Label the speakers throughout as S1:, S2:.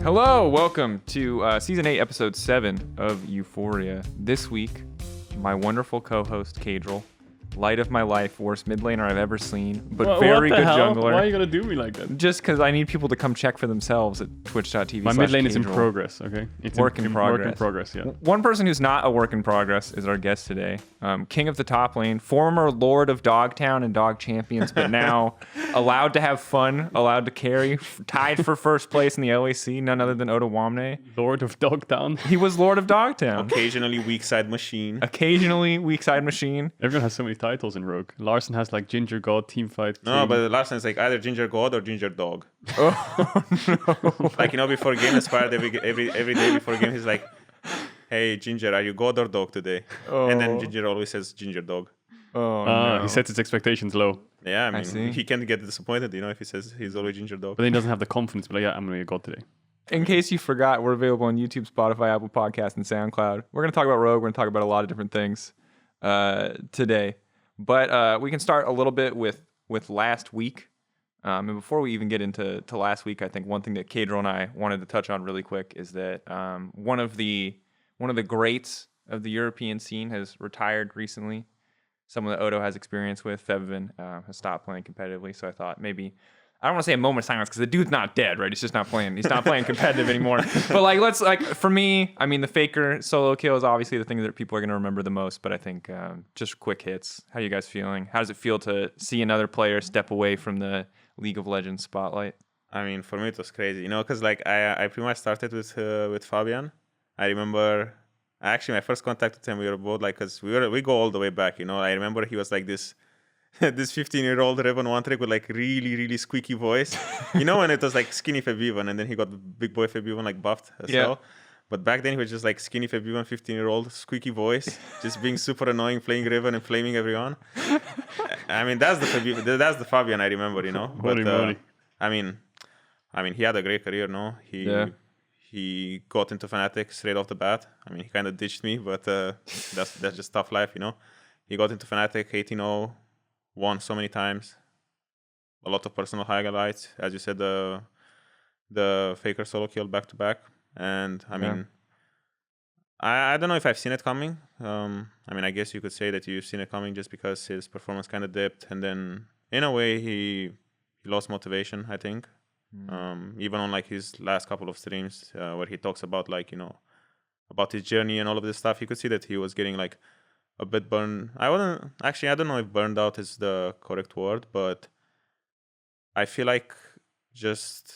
S1: Hello, welcome to Season 8, Episode 7 of Euphoria. This week, my wonderful co-host, Kadril, light of my life, worst mid laner I've ever seen, but very good jungler.
S2: Why are you going to do me like that?
S1: Just because I need people to come check for themselves at twitch.tv.
S2: My mid lane is in progress, okay? It's
S1: work in progress.
S2: Work in progress, yeah.
S1: One person who's not a work in progress is our guest today. King of the top lane, former Lord of Dogtown and Dog Champions, but now allowed to have fun, allowed to carry, tied for first place in the LEC, none other than Odoamne.
S2: Lord of Dogtown.
S1: He was Lord of Dogtown.
S3: Occasionally weak side machine.
S2: Everyone has so many titles in Rogue. Larson has like Ginger God, Teamfight.
S3: No, but Larson is like either Ginger God or Ginger Dog.
S1: Oh, no.
S3: Like, before game expired, every day before game, he's like, hey, Ginger, are you God or Dog today?
S1: Oh.
S3: And then Ginger always says Ginger Dog.
S1: Oh, no.
S2: He sets his expectations low.
S3: Yeah,
S1: I see.
S3: he can't get disappointed, if he says he's always Ginger Dog.
S2: But then he doesn't have the confidence to be like, yeah, I'm going to be a God today.
S1: In case you forgot, we're available on YouTube, Spotify, Apple Podcasts, and SoundCloud. We're going to talk about Rogue. We're going to talk about a lot of different things today. But we can start a little bit with last week. And before we even get into last week, I think one thing that Kadril and I wanted to touch on really quick is that one of the greats of the European scene has retired recently. Someone that Odo has experience with, Febiven, has stopped playing competitively. So I thought maybe, I don't want to say a moment of silence because the dude's not dead, right? He's just not playing. He's not playing competitive anymore. But for me, the Faker solo kill is obviously the thing that people are going to remember the most. But I think just quick hits. How are you guys feeling? How does it feel to see another player step away from the League of Legends spotlight?
S3: For me it was crazy, because I pretty much started with Fabian. I remember. Actually, my first contact with him, we were both because we go all the way back. I remember he was like this 15-year-old Ribbon one trick with like really, really squeaky voice. When it was like skinny Febiven, and then he got big boy Febiven like buffed as well. But back then he was just like skinny Febiven, 15-year-old squeaky voice, just being super annoying, playing Ribbon and flaming everyone. That's the Febiven, that's the Fabian I remember.
S2: Holy moly.
S3: He had a great career. No, He got into Fnatic straight off the bat. He kind of ditched me, but that's just tough life, He got into Fnatic 18-0, won so many times. A lot of personal highlights. As you said, the Faker solo kill back-to-back. And, I don't know if I've seen it coming. I guess you could say that you've seen it coming just because his performance kind of dipped. And then, in a way, he lost motivation, I think. Even on like his last couple of streams where he talks about about his journey and all of this stuff, you could see that he was getting like a bit burned. I don't know if burned out is the correct word, but I feel like just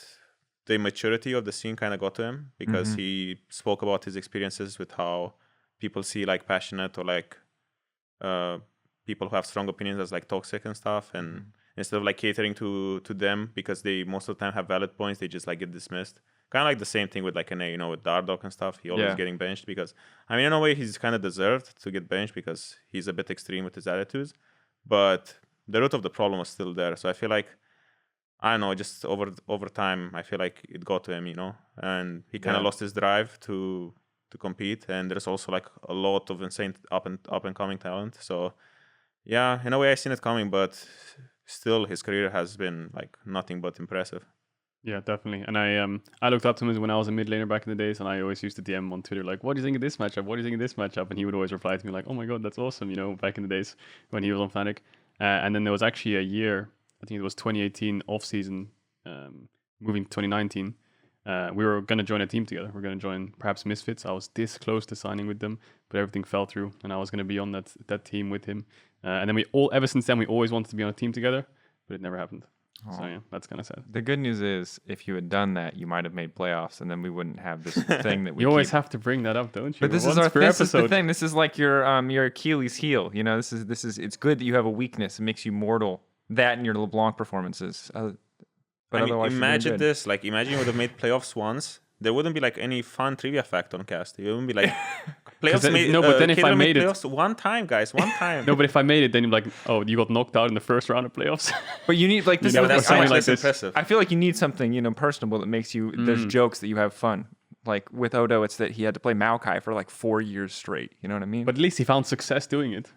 S3: the immaturity of the scene kind of got to him because he spoke about his experiences with how people see like passionate or like people who have strong opinions as like toxic and stuff, and instead of like catering to them because they most of the time have valid points, they just like get dismissed. Kind of like the same thing with like with Dardock and stuff. He always getting benched because in a way he's kind of deserved to get benched because he's a bit extreme with his attitudes. But the root of the problem was still there. So I feel like just over time I feel like it got to him, and he kind of lost his drive to compete. And there's also like a lot of insane up and coming talent. So yeah, in a way I've seen it coming, but still his career has been like nothing but impressive.
S2: Yeah, definitely. And I looked up to him when I was a mid laner back in the days, and I always used to DM him on Twitter like, what do you think of this matchup? What do you think of this matchup? And he would always reply to me like, oh my god, that's awesome, back in the days when he was on Fnatic. And then there was actually a year, I think it was 2018 off season, moving to 2019. We were going to join a team together. We're going to join perhaps Misfits. I was this close to signing with them, but everything fell through, and I was going to be on that team with him. And then ever since then, we always wanted to be on a team together, but it never happened. Oh. So yeah, that's kind of sad.
S1: The good news is, if you had done that, you might have made playoffs, and then we wouldn't have this thing that we.
S2: You always have to bring that up, don't you?
S1: But this is the thing. This is like your Achilles heel. This is. It's good that you have a weakness. It makes you mortal. That and your LeBlanc performances. But otherwise,
S3: imagine this. Like, imagine you would have made playoffs once. There wouldn't be like any fun trivia fact on cast. It wouldn't be like playoffs.
S2: But then if I made it
S3: one time, guys, one time.
S2: No, but if I made it, then you're like, oh, you got knocked out in the first round of playoffs.
S1: But you need like this.
S3: That's something like this. Impressive.
S1: I feel like you need something personable that makes you. There's jokes that you have fun. Like with Odo, it's that he had to play Maokai for like 4 years straight. You know what I mean?
S2: But at least he found success doing it.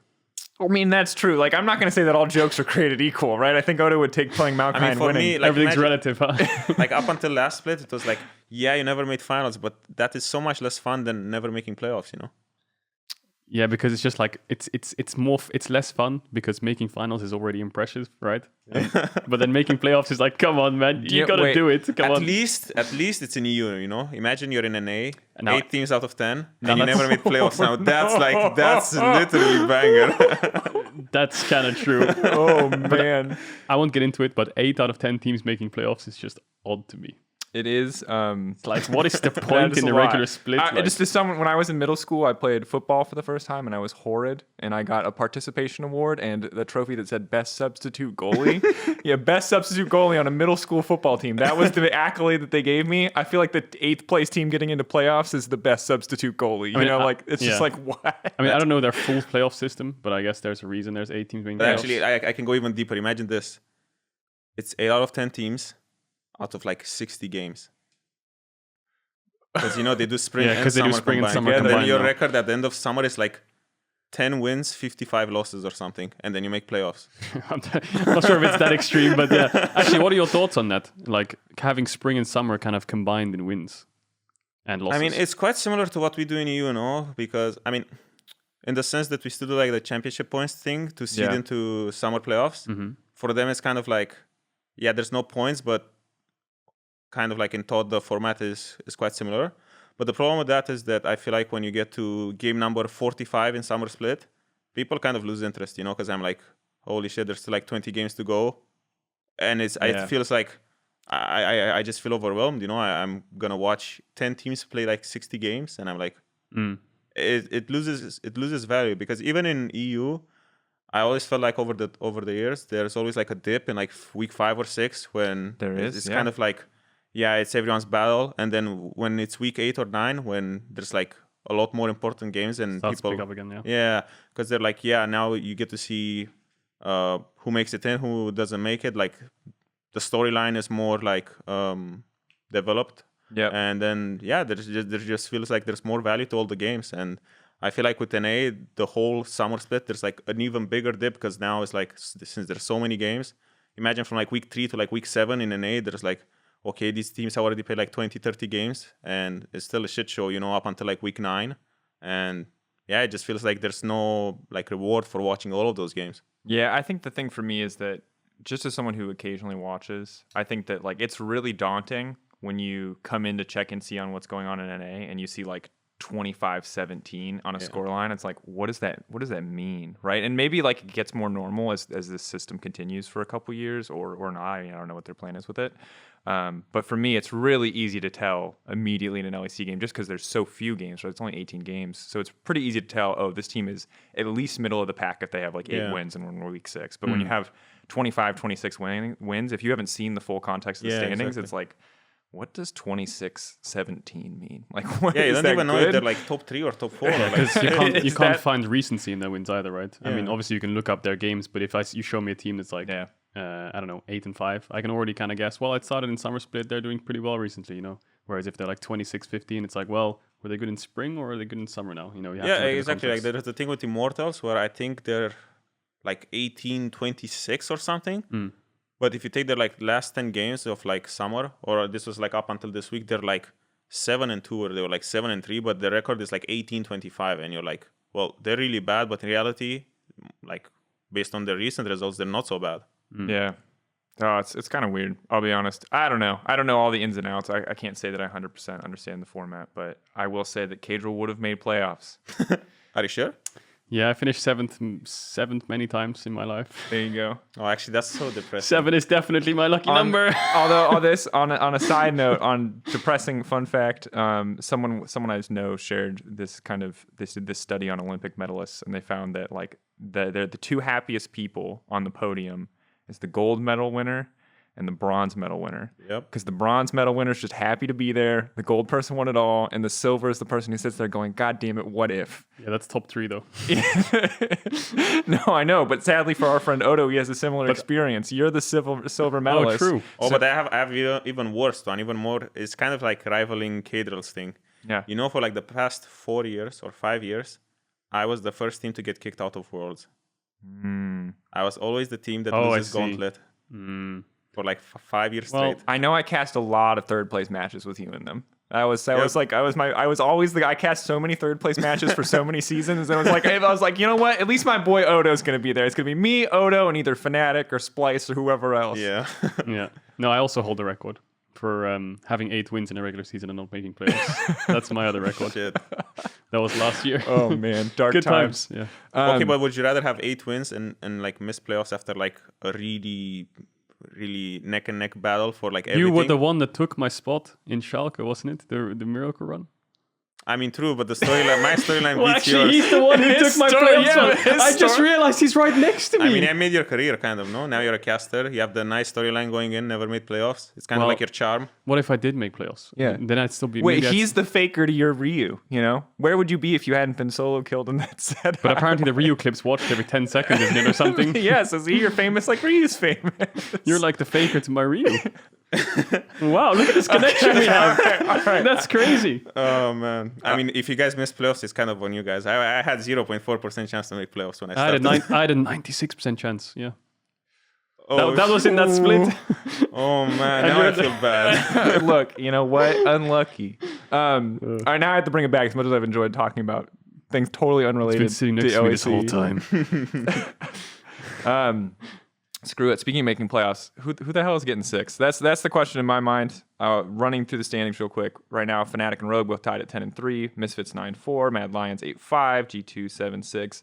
S1: That's true. Like, I'm not going to say that all jokes are created equal, right? I think Odo would take playing Maokai and winning.
S3: Me, like,
S2: everything's relative, huh?
S3: Like, up until last split, it was like, yeah, you never made finals, but that is so much less fun than never making playoffs, you know?
S2: Yeah, because it's just like it's less fun because making finals is already impressive, right? But then making playoffs is like, come on, man, you gotta do it. Come on.
S3: At least it's in EU, you know? Imagine you're in an A,
S2: Now-
S3: 8 teams out of 10,
S2: Now
S3: and you
S2: that's-
S3: never made playoffs. Now that's literally banger.
S2: That's kind of true.
S1: Oh man,
S2: I won't get into it, but 8 out of 10 teams making playoffs is just odd to me.
S1: it is.
S2: It's like, what is the
S1: That
S2: point
S1: is
S2: in
S1: a
S2: the
S1: lot.
S2: regular split?
S1: Just as someone, when I was in middle school, I played football for the first time, and I was horrid, and I got a participation award and the trophy that said best substitute goalie. Yeah, best substitute goalie on a middle school football team. That was the accolade that they gave me. I feel like the 8th place team getting into playoffs is the best substitute goalie. You know, like it's just like what?
S2: I mean, I don't know their full playoff system, but I guess there's a reason there's 8 teams making
S3: But
S2: playoffs.
S3: actually, I can go even deeper. Imagine this. It's 8 out of 10 teams out of like 60 games. Because, you know, they do spring
S2: Yeah,
S3: and
S2: 'cause they do
S3: summer
S2: spring and
S3: combined.
S2: summer
S3: And then
S2: combined
S3: your
S2: now.
S3: record at the end of summer is like 10 wins, 55 losses or something. And then you make playoffs.
S2: I'm not sure if it's that extreme, but yeah. Actually, what are your thoughts on that? Like having spring and summer kind of combined in wins and losses.
S3: I mean, it's quite similar to what we do in EU, you know? Because, I mean, in the sense that we still do like the championship points thing to seed
S1: Yeah.
S3: into summer playoffs. For them, it's kind of like, yeah, there's no points, but kind of like in thought, the format is quite similar. But the problem with that is that I feel like when you get to game number 45 in summer split, people kind of lose interest, you know, because I'm like, holy shit, there's still like 20 games to go. And it feels like I just feel overwhelmed, you know. I'm going to watch 10 teams play like 60 games, and I'm like, it loses value. Because even in EU, I always felt like over the years, there's always like a dip in like week 5 or 6 when it's kind of like, yeah, it's everyone's battle. And then when it's week 8 or 9, when there's like a lot more important games and
S2: Starts to
S3: people
S2: pick up again, yeah.
S3: Yeah, because they're like, yeah, now you get to see who makes it in, who doesn't make it. Like the storyline is more like developed.
S1: Yeah.
S3: And then there just feels like there's more value to all the games. And I feel like with NA, the whole summer split, there's like an even bigger dip because now it's like, since there's so many games, imagine from like week 3 to like week 7 in NA, there's like, okay, these teams have already played like 20, 30 games, and it's still a shit show, you know, up until like week 9. And yeah, it just feels like there's no like reward for watching all of those games.
S1: Yeah, I think the thing for me is that just as someone who occasionally watches, I think that like it's really daunting when you come in to check and see on what's going on in NA and you see like 25-17 on a scoreline. It's like, what does that mean, right? And maybe like it gets more normal as this system continues for a couple years or not. I don't know what their plan is with it. But for me, it's really easy to tell immediately in an LEC game just because there's so few games, right? It's only 18 games. So it's pretty easy to tell, oh, this team is at least middle of the pack if they have like 8 wins and we're in week 6. But when you have 25, 26 wins, if you haven't seen the full context of the standings, it's like, what does 26-17 mean? Like, what
S3: you
S1: is
S3: don't
S1: that
S3: even know
S1: good?
S3: if they're like top 3 or top 4. Or like,
S2: Because you
S1: Is
S2: can't
S1: that-
S2: find recency in their wins either, right? I mean,
S3: Yeah.
S2: obviously you can look up their games, but if you show me a team that's like,
S1: Yeah.
S2: I don't know, 8-5, I can already kind of guess, well, it started in summer split, they're doing pretty well recently, you know? Whereas if they're like 26-15, it's like, well, were they good in spring or are they good in summer now? You know, you have to look at the
S3: exactly. Like
S2: context.
S3: there's the thing with Immortals where I think they're like 18-26 or something. But if you take their like last 10 games of like summer, or this was like up until this week, they're like 7-2 or they were like 7-3, but the record is like 18-25, and you're like, well, they're really bad, but in reality, like based on their recent results, they're not so bad.
S1: Yeah. Oh, it's kind of weird. I'll be honest. I don't know all the ins and outs. I can't say that I 100% understand the format, but I will say that Cadril would have made playoffs.
S3: Are you sure?
S2: Yeah, I finished seventh many times in my life.
S1: There you go.
S3: Oh, actually, that's so depressing.
S2: 7 is definitely my lucky number.
S1: Although all this on a side note, on depressing fun fact, someone I know shared this study on Olympic medalists, and they found that like they're the 2 happiest people on the podium is the gold medal winner and the bronze medal winner.
S3: Yep.
S1: Because the bronze medal winner is just happy to be there. The gold person won it all, and the silver is the person who sits there going, "God damn it, what if?"
S2: Yeah, that's top 3 though.
S1: No, I know, but sadly for our friend Odo, he has a similar experience. You're the silver medalist.
S2: Oh, true.
S3: Oh, but I have even worse one, even more. It's kind of like rivaling Cadril's thing.
S1: Yeah.
S3: You know, for like the past 4 years or 5 years, I was the first team to get kicked out of Worlds. I was always the team that
S2: Oh, I
S3: loses
S2: see.
S3: Gauntlet. for like 5 years
S2: Well,
S3: straight.
S1: I know I cast a lot of third place matches with you in them. I was always I cast so many third place matches for so many seasons, and I was like, you know what? At least my boy Odo's gonna be there. It's gonna be me, Odo, and either Fnatic or Splice or whoever else.
S3: Yeah.
S2: yeah. No, I also hold the record for having 8 wins in a regular season and not making playoffs. That's my other record.
S3: Shit.
S2: That was last year.
S1: Oh man, dark
S2: Good
S1: times.
S2: Yeah.
S3: Okay, but would you rather have 8 wins and like miss playoffs after like a really neck and neck battle for like everything?
S2: You were the one that took my spot in Schalke, wasn't it? The miracle run.
S3: I mean, true, but the storyline, my storyline
S2: Well,
S3: beats
S2: actually,
S3: yours.
S2: he's the one who
S1: His
S2: took my
S1: story,
S2: playoff
S1: yeah,
S2: spot.
S1: his
S2: I just
S1: story.
S2: realized he's right next to me.
S3: I mean, I made your career kind of, no? Now you're a caster. You have the nice storyline going in, never made playoffs. It's kind of
S2: Well,
S3: like your charm.
S2: What if I did make playoffs?
S1: Yeah.
S2: Then I'd still be.
S1: Wait,
S2: maybe I'd-
S1: he's the faker to your Ryu. You know, where would you be if you hadn't been solo killed in that setup?
S2: But apparently the Ryu clips watched every 10 seconds, isn't it, or something?
S1: Yeah, so see, you're famous like Ryu's famous.
S2: You're like the faker to my Ryu. Wow, look at this connection we have.
S1: All right.
S2: That's crazy.
S3: Oh, man. I mean, if you guys miss playoffs, it's kind of on you guys. I had 0.4% chance to make playoffs when I
S2: I
S3: started.
S2: had a 96% chance. Yeah.
S3: Oh,
S2: That was in that split.
S3: Oh, man. Now I feel bad.
S1: Look, you know what? Unlucky. All right, now I have to bring it back as much as I've enjoyed talking about things totally unrelated
S2: Been sitting next to me this whole
S1: LEC.
S2: time.
S1: Screw it. Speaking of making playoffs, who the hell is getting 6? That's the question in my mind. Running through the standings real quick. Right now, Fnatic and Rogue both tied at 10-3. Misfits 9-4. Mad Lions 8-5. G2 7-6.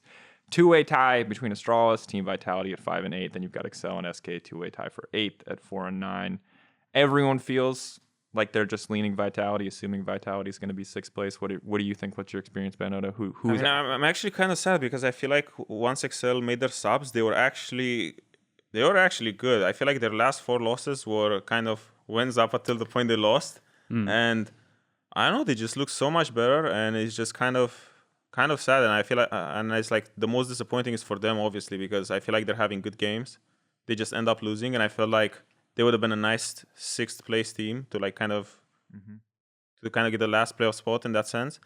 S1: Two-way tie between Astralis, Team Vitality at 5-8. Then you've got Excel and SK two-way tie for 8th at 4-9. Everyone feels like they're just leaning Vitality, assuming Vitality is going to be 6th place. What do you think? What's your experience, Ben Odo? Who's
S3: I'm actually kind of sad because I feel like once Excel made their subs, they were actually good. I feel like their last 4 losses were kind of wins up until the point they lost. And I don't know, they just look so much better, and it's just kind of sad. And I feel like, and it's like the most disappointing is for them, obviously, because I feel like they're having good games. They just end up losing, and I feel like they would have been a nice 6th place team to like kind of get the last playoff spot in that sense.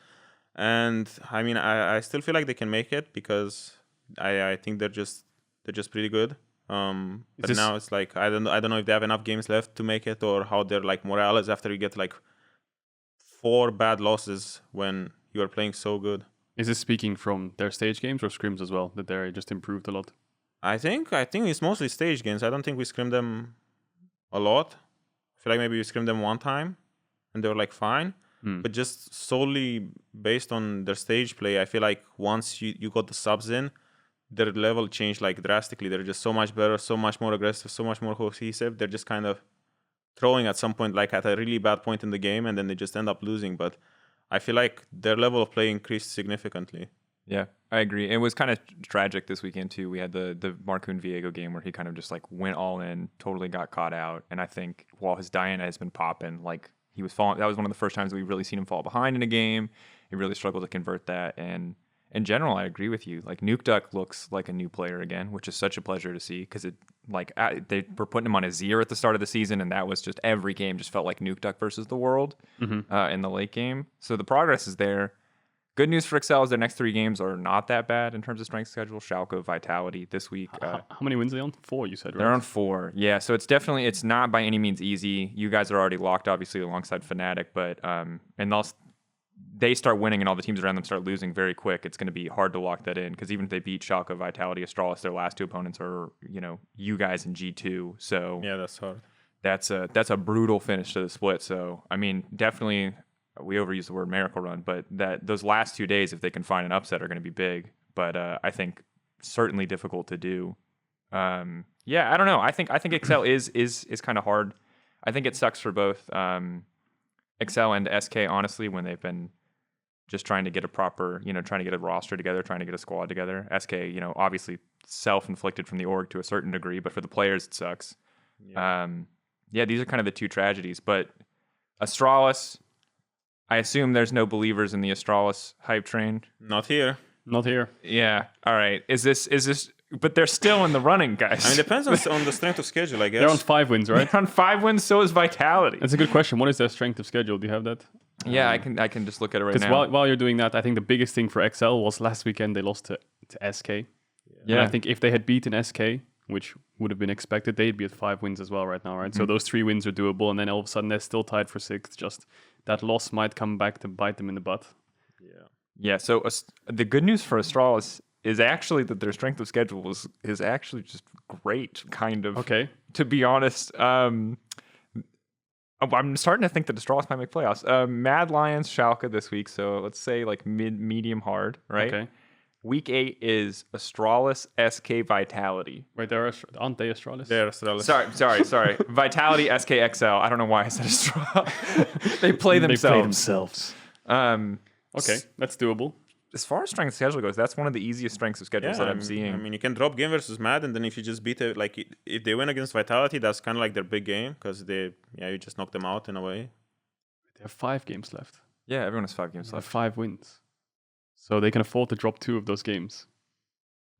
S3: And I mean, I still feel like they can make it because I think they're just pretty good. But now it's like I don't know if they have enough games left to make it, or how their like morale is after you get like 4 bad losses when you are playing so good.
S2: Is this speaking from their stage games or scrims as well, that they're just improved a lot?
S3: I think it's mostly stage games. I don't think we scrimmed them a lot. I feel like maybe we scrimmed them one time and they were like fine. But just solely based on their stage play, I feel like once you got the subs in, their level changed like drastically. They're just so much better, so much more aggressive, so much more cohesive. They're just kind of throwing at some point, like at a really bad point in the game, and then they just end up losing. But I feel like their level of play increased significantly.
S1: Yeah, I agree. It was kind of tragic this weekend too. We had the Marcoon Viego game where he kind of just like went all in, totally got caught out. And I think while his Diana has been popping, like he was falling. That was one of the first times we've really seen him fall behind in a game. He really struggled to convert that. And in general, I agree with you. Like Nuke Duck looks like a new player again, which is such a pleasure to see because it like they were putting him on a 0 at the start of the season, and that was just every game just felt like Nuke Duck versus the world in the late game. So the progress is there. Good news for Excel is their next 3 games are not that bad in terms of strength schedule. Schalke, Vitality this week.
S2: How many wins are they on? 4, you said, right?
S1: They're on 4. Yeah, so it's not by any means easy. You guys are already locked, obviously, alongside Fnatic, but and they start winning and all the teams around them start losing very quick. It's going to be hard to lock that in because even if they beat Schalke, Vitality, Astralis, their last 2 opponents are, you guys in G2. So
S3: Yeah, that's hard.
S1: that's a brutal finish to the split. So, I mean, definitely we overuse the word miracle run, but those last 2 days, if they can find an upset, are going to be big. But I think certainly difficult to do. Yeah, I don't know. I think Excel is kind of hard. I think it sucks for both Excel and SK, honestly, when they've been just trying to get a proper, trying to get a roster together, trying to get a squad together. SK, obviously self-inflicted from the org to a certain degree, but for the players, it sucks. Yeah, these are kind of the 2 tragedies. But Astralis, I assume there's no believers in the Astralis hype train.
S3: Not here.
S2: Not here.
S1: Yeah. All right. Is this? But they're still in the running, guys.
S3: I mean, it depends on the strength of schedule, I guess.
S2: They're on 5 wins, right?
S1: They're on 5 wins. So is Vitality.
S2: That's a good question. What is their strength of schedule? Do you have that?
S1: Yeah, I can just look at it right
S2: Because
S1: now.
S2: while you're doing that, I think the biggest thing for XL was last weekend they lost to SK.
S1: Yeah.
S2: And I think if they had beaten SK, which would have been expected. They'd be at 5 wins as well right now, right? So those 3 wins are doable, and then all of a sudden they're still tied for 6th. Just that loss might come back to bite them in the butt.
S1: Yeah. So the good news for Astralis is actually that their strength of schedule is actually just great, kind of.
S2: Okay.
S1: To be honest, I'm starting to think that Astralis might make playoffs. Mad Lions, Schalke this week, so let's say like medium hard, right?
S2: Okay.
S1: Week 8 is Astralis, SK, Vitality.
S2: Wait, aren't they Astralis?
S3: They're Astralis.
S1: Sorry. Vitality, SK, XL. I don't know why I said Astralis. They play themselves.
S2: Okay, that's doable.
S1: As far as strength of schedule goes, that's one of the easiest strengths of schedules that I'm seeing.
S3: I mean, you can drop game versus Mad, and then if you just beat it, like if they win against Vitality, that's kind of like their big game because you just knock them out in a way.
S2: They have 5 games left.
S1: Yeah, everyone has 5 games
S2: They have
S1: left.
S2: 5 wins. So they can afford to drop 2 of those games.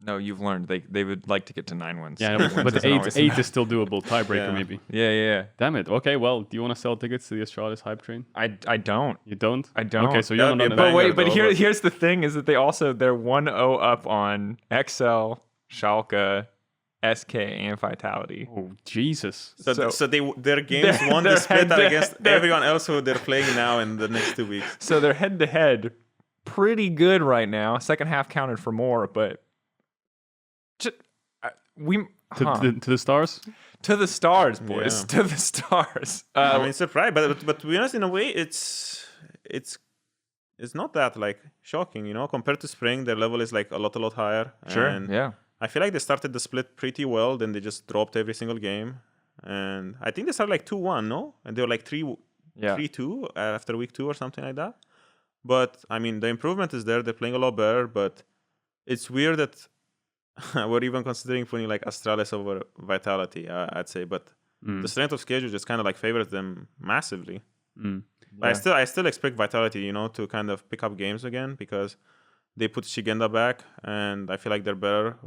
S1: No, you've learned they would like to get to 9 wins.
S2: Yeah,
S1: Wins
S2: but
S1: isn't always
S2: 8
S1: enough.
S2: is still doable. Tiebreaker,
S3: Yeah.
S2: maybe.
S1: Yeah.
S2: Damn it. Okay, well, do you want to sell tickets to the Astralis hype train?
S1: I don't.
S2: You don't?
S1: I don't.
S2: Okay, so
S3: That'd
S2: you're
S3: be
S2: not
S3: a
S2: on
S1: But
S3: banger.
S1: wait, but
S3: though,
S1: here's the thing: is that they're 1-0 up on XL, Schalke, SK, and Vitality.
S2: Oh, Jesus.
S3: So their games
S1: they're-
S3: won
S1: they're
S3: the split
S1: head to-
S3: against
S1: they're-
S3: everyone else who they're playing now in the next 2 weeks.
S1: So they're head to head, pretty good right now. Second half counted for more, but
S2: To the stars?
S1: to the stars, boys,
S3: Yeah.
S1: to the stars.
S3: I mean, surprised, but to be honest, in a way, it's not that like shocking, compared to spring. Their level is like a lot higher.
S1: Sure,
S3: And
S1: yeah.
S3: I feel like they started the split pretty well. Then they just dropped every single game, and I think they started like 2-1, no? And they were like 3-2 after week 2 or something like that. But I mean, the improvement is there. They're playing a lot better, but it's weird that we're even considering putting like Astralis over Vitality, I'd say. But the strength of schedule just kind of like favors them massively. But I still expect Vitality, to kind of pick up games again because they put Shigenda back, and I feel like they're better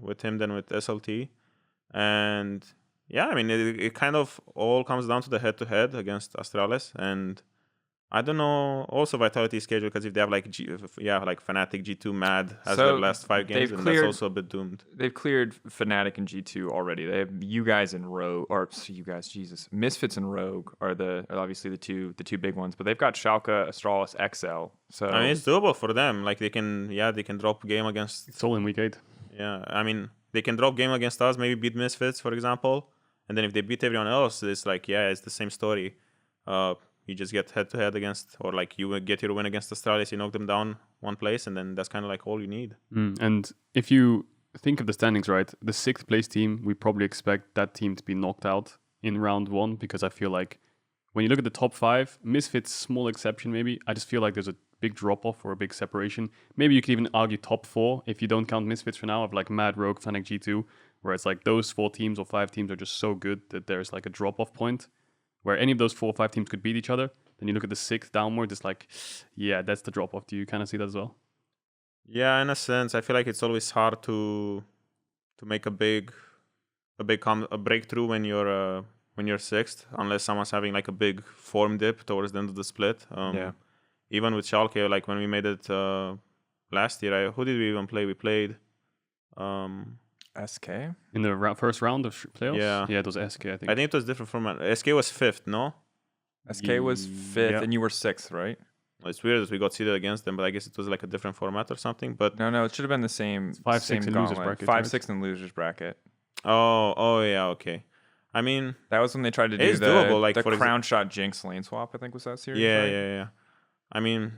S3: with him than with SLT. And yeah, I mean, it kind of all comes down to the head-to-head against Astralis, and I don't know also Vitality schedule because if they have like Fnatic, G2, Mad as their last 5 games, then that's also a bit doomed.
S1: They've cleared Fnatic and G2 already. They have you guys and Rogue, Misfits and Rogue are obviously the two big ones, but they've got Schalke, Astralis, XL. So
S3: I mean, it's doable for them. Like they can drop game against.
S2: It's all in week 8.
S3: Yeah, I mean, they can drop game against us, maybe beat Misfits, for example, and then if they beat everyone else, it's like it's the same story. You just get head-to-head against, or like you get your win against Astralis, you knock them down one place, and then that's kind of like all you need.
S2: And if you think of the standings, right, the 6th place team, we probably expect that team to be knocked out in round 1, because I feel like when you look at the top 5, Misfits, small exception maybe, I just feel like there's a big drop-off or a big separation. Maybe you could even argue top 4, if you don't count Misfits for now, of like Mad, Rogue, Fnatic, G2, where it's like those 4 teams or 5 teams are just so good that there's like a drop-off point where any of those 4 or 5 teams could beat each other. Then you look at the 6th downward, it's like, yeah, that's the drop-off. Do you kind of see that as well?
S3: Yeah, in a sense, I feel like it's always hard to make a breakthrough when you're 6th, unless someone's having like a big form dip towards the end of the split. Even with Schalke, like when we made it last year, who did we even play? We played
S1: SK
S2: in the first round of playoffs.
S3: Yeah,
S2: it was SK. I think
S3: it was different from SK was 5th, no?
S1: SK was 5th,
S2: Yeah.
S1: and you were 6th, right?
S3: It's weird that we got seeded against them, but I guess it was like a different format or something. But
S1: No, it should have been the same.
S2: 5-6
S1: same
S2: in losers
S1: gauntlet.
S2: bracket,
S1: 5-6 in losers bracket.
S3: oh yeah, okay. I mean,
S1: That was when they tried to do
S3: It's doable, like,
S1: the
S3: for
S1: crown shot Jinx lane swap. I think was that series.
S3: yeah,
S1: right?
S3: yeah. I mean,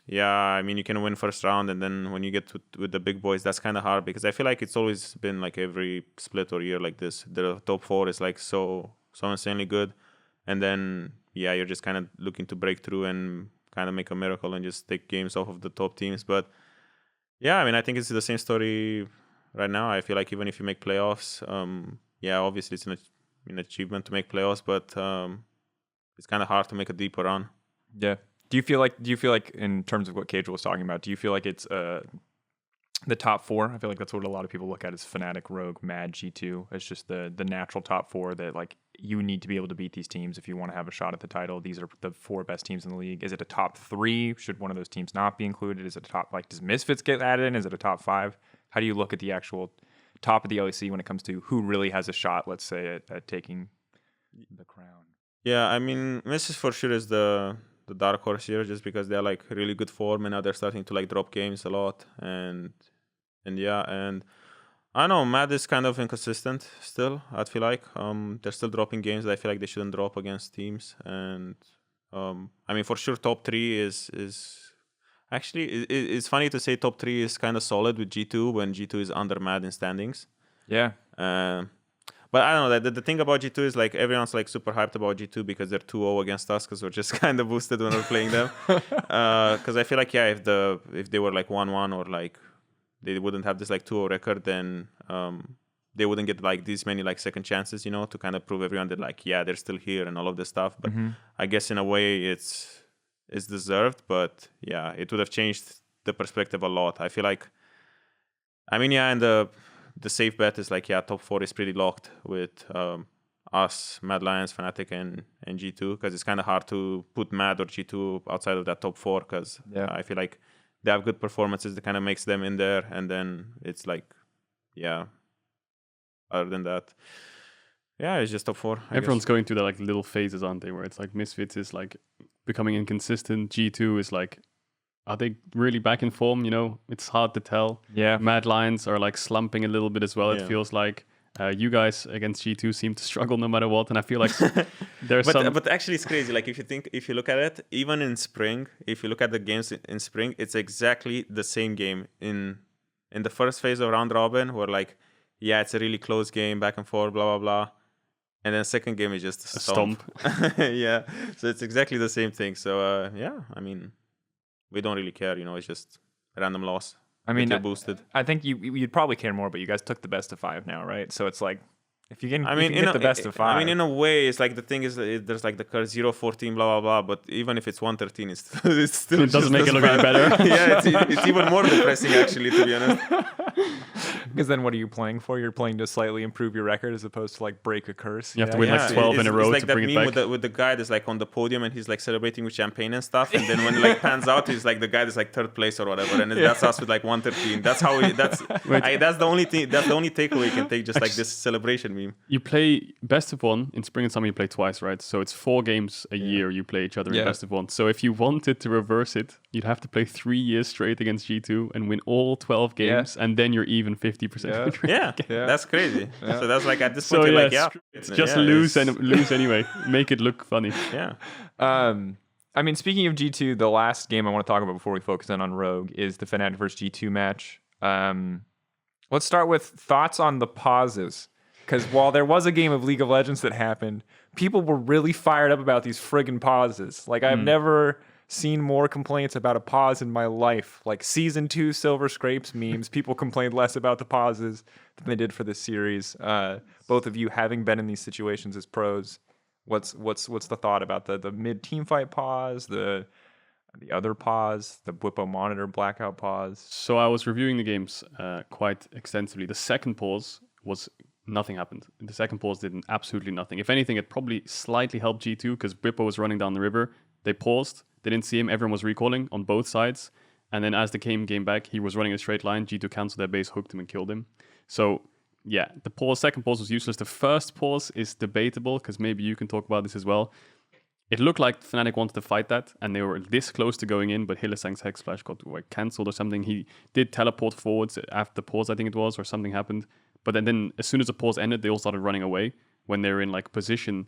S3: you can win first round, and then when you get with the big boys, that's kind of hard because I feel like it's always been like every split or year like this. The top 4 is like so insanely good, and then you're just kind of looking to break through and kind of make a miracle and just take games off of the top teams. But yeah, I mean, I think it's the same story right now. I feel like even if you make playoffs, obviously it's an achievement to make playoffs, but it's kind of hard to make a deeper run.
S1: Yeah. Do you feel like in terms of what Cage was talking about, do you feel like it's the top 4? I feel like that's what a lot of people look at as Fnatic, Rogue, Mad, G2. It's just the natural top 4 that like you need to be able to beat these teams if you want to have a shot at the title. These are the 4 best teams in the league. Is it a top 3? Should one of those teams not be included? Is it a top, like, does Misfits get added in? Is it a top 5? How do you look at the actual top of the LEC when it comes to who really has a shot, let's say, at taking the crown.
S3: Yeah, I mean, Memphis for sure is the dark horse here, just because they're like really good form, and now they're starting to like drop games a lot, and I don't know, Mad is kind of inconsistent still. I feel like they're still dropping games that I feel like they shouldn't drop against teams, and I mean, for sure, top 3 is actually it's funny to say top 3 is kind of solid with G2 when G2 is under Mad in standings.
S1: Yeah.
S3: But I don't know, the thing about G2 is like everyone's like super hyped about G2 because they're 2-0 against us, because we're just kind of boosted when we're playing them. Because I feel like, yeah, if they were like 1-1 or like they wouldn't have this like 2-0 record, then they wouldn't get like these many like second chances, to kind of prove everyone that like, yeah, they're still here and all of this stuff. But I guess in a way it's deserved, but yeah, it would have changed the perspective a lot. I feel like, I mean, yeah, and the safe bet is like, yeah, top 4 is pretty locked with us, Mad Lions, Fnatic, and G2, because it's kind of hard to put Mad or G2 outside of that top 4, because I feel like they have good performances that kind of makes them in there, and then it's like, yeah, other than that, yeah, it's just top 4.
S2: Everyone's going through the like little phases, aren't they, where it's like Misfits is like becoming inconsistent, G2 is like, are they really back in form? It's hard to tell.
S1: Yeah.
S2: Mad Lions are like slumping a little bit as well. It feels like you guys against G2 seem to struggle no matter what. And I feel like there's
S3: but actually it's crazy. Like if you look at it, even in spring, if you look at the games in spring, it's exactly the same game. In the first phase of round robin, where like, yeah, it's a really close game, back and forth, blah, blah, blah. And then second game is just a stomp. Yeah. So it's exactly the same thing. So yeah, I mean, we don't really care, it's just a random loss.
S1: I mean,
S3: you're boosted.
S1: I think you'd probably care more, but you guys took the best of 5 now, right? So it's like, if you can, get the best of 5.
S3: I mean, in a way, it's like the thing is, there's like the curse 0-14, blah, blah, blah. But even if it's 1-13, it's still
S2: it doesn't make it look any better.
S3: Yeah, it's even more depressing, actually, to be honest.
S1: Because then what are you playing for? You're playing to slightly improve your record as opposed to like break a curse.
S2: You have to win like 12 in a row
S3: to
S2: bring it back.
S3: It's like that meme with the guy that's like on the podium and he's like celebrating with champagne and stuff. And then when it like pans out, he's like the guy that's like 3rd place or whatever. And that's us with like 1-13. That's how that's the only thing. That's the only takeaway you can take. Just like this celebration meme.
S2: You play best of 1 in spring and summer. You play twice, right? So it's 4 games a year you play each other in best of 1. So if you wanted to reverse it, you'd have to play 3 years straight against G2 and win all 12 games, and then you're even 50%.
S3: Yeah, that's crazy. Yeah. So that's like at this point, you're like,
S2: it's just lose anyway. Make it look funny.
S3: Yeah.
S1: I mean, speaking of G2, the last game I want to talk about before we focus in on Rogue is the Fnatic vs G2 match. Let's start with thoughts on the pauses. Because while there was a game of League of Legends that happened, people were really fired up about these friggin' pauses. Like, I've never seen more complaints about a pause in my life. Like season 2 Silver Scrapes memes, people complained less about the pauses than they did for this series. Both of you having been in these situations as pros, what's the thought about the mid team fight pause, the other pause, the Bwipo monitor blackout pause?
S2: So I was reviewing the games quite extensively. The second pause was nothing happened. The second pause did absolutely nothing. If anything, it probably slightly helped G2 because Bwipo was running down the river. They paused. They didn't see him. Everyone was recalling on both sides. And then as the game came back, he was running a straight line. G2 canceled their base, hooked him, and killed him. So, yeah, the second pause was useless. The first pause is debatable, because maybe you can talk about this as well. It looked like Fnatic wanted to fight that, and they were this close to going in, but Hylissang's Hex Flash got cancelled or something. He did teleport forwards after the pause, I think it was, or something happened. But then as soon as the pause ended, they all started running away when they were in like position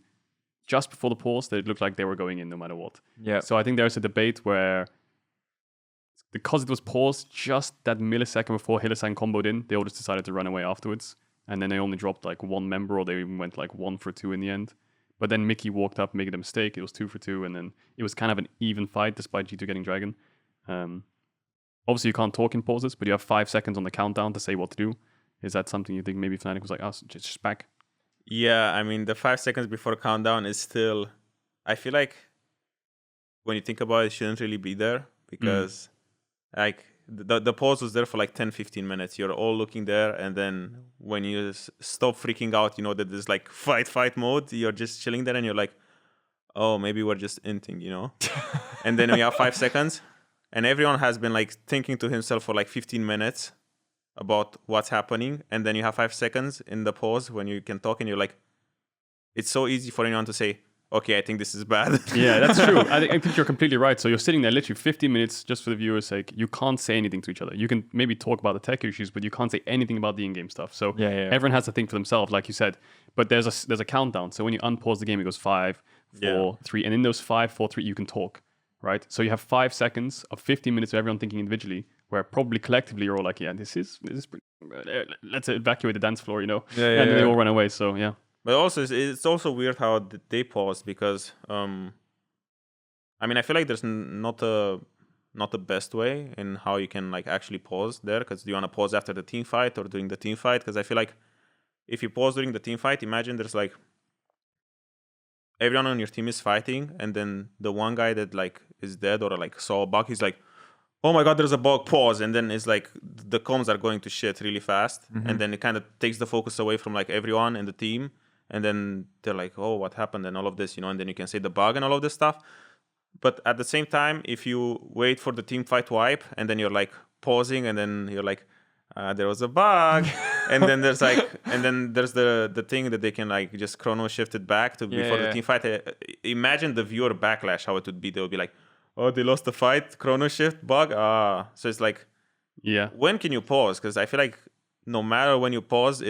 S2: just before the pause. That it looked like they were going in no matter what.
S1: Yeah.
S2: So I think there's a debate where, because it was paused just that millisecond before Hylissang comboed in, they all just decided to run away afterwards. And then they only dropped like 1 member, or they even went like 1 for 2 in the end. But then Mickey walked up, making a mistake. It was 2 for 2, and then it was kind of an even fight despite G2 getting Dragon. Obviously, you can't talk in pauses, but you have 5 seconds on the countdown to say what to do. Is that something you think maybe Fnatic was like, oh, just back?
S3: Yeah, I mean, the 5 seconds before countdown is still... I feel like when you think about it, it shouldn't really be there, because like the pause was there for like 10-15 minutes. You're all looking there, and then when you stop freaking out, you know that there's like fight mode, you're just chilling there, and you're like, oh, maybe we're just inting, you know? And then we have 5 seconds, and everyone has been like thinking to himself for like 15 minutes, about what's happening, and then you have 5 seconds in the pause when you can talk, and you're like, it's so easy for anyone to say, okay, I think this is bad.
S2: Yeah, that's true. I think you're completely right. So you're sitting there literally 15 minutes, just for the viewer's sake. You can't say anything to each other. You can maybe talk about the tech issues, but you can't say anything about the in-game stuff. So everyone has to think for themselves, like you said. But there's a countdown. So when you unpause the game, it goes 5, 4, 3. And in those 5, 4, 3, you can talk, right? So you have 5 seconds of 15 minutes of everyone thinking individually, where probably collectively you're all like, yeah, this is let's evacuate the dance floor, and then they all run away. So, yeah.
S3: But also, it's also weird how they pause because, I mean, I feel like there's not the best way in how you can like actually pause there. Because do you want to pause after the team fight or during the team fight? Because I feel like if you pause during the team fight, imagine there's like everyone on your team is fighting, and then the one guy that like is dead or like saw a bug, he's like, oh my god, there's a bug, pause, and then it's like the comms are going to shit really fast, and then it kind of takes the focus away from like everyone in the team. And then they're like, oh, what happened? And all of this, and then you can say the bug and all of this stuff. But at the same time, if you wait for the team fight wipe and then you're like pausing and then you're like, there was a bug. and then there's the thing that they can like just chrono shift it back to before the team fight. Imagine the viewer backlash, how it would be. They would be like, oh, they lost the fight, chrono shift, bug. So it's like, when can you pause? Because I feel like no matter when you pause,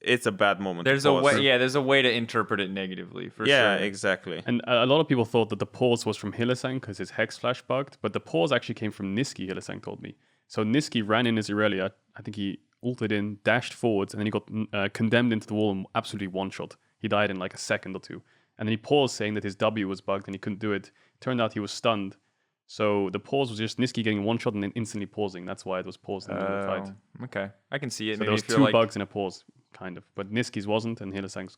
S3: it's a bad moment.
S1: There's a way, there's a way to interpret it negatively, for sure.
S3: Yeah, exactly.
S2: And a lot of people thought that the pause was from Hylissang because his Hex Flash bugged, but the pause actually came from Niski, Hylissang told me. So Niski ran in his Irelia, I think he ulted in, dashed forwards, and then he got condemned into the wall and absolutely one-shot. He died in like a second or two. And then he paused saying that his W was bugged and he couldn't do it. Turned out he was stunned. So the pause was just Niski getting one shot and then instantly pausing. That's why it was paused in the middle of the fight.
S1: Okay, I can see it.
S2: So there was 2 bugs in a pause, kind of. But Niski's wasn't, and Hylissang's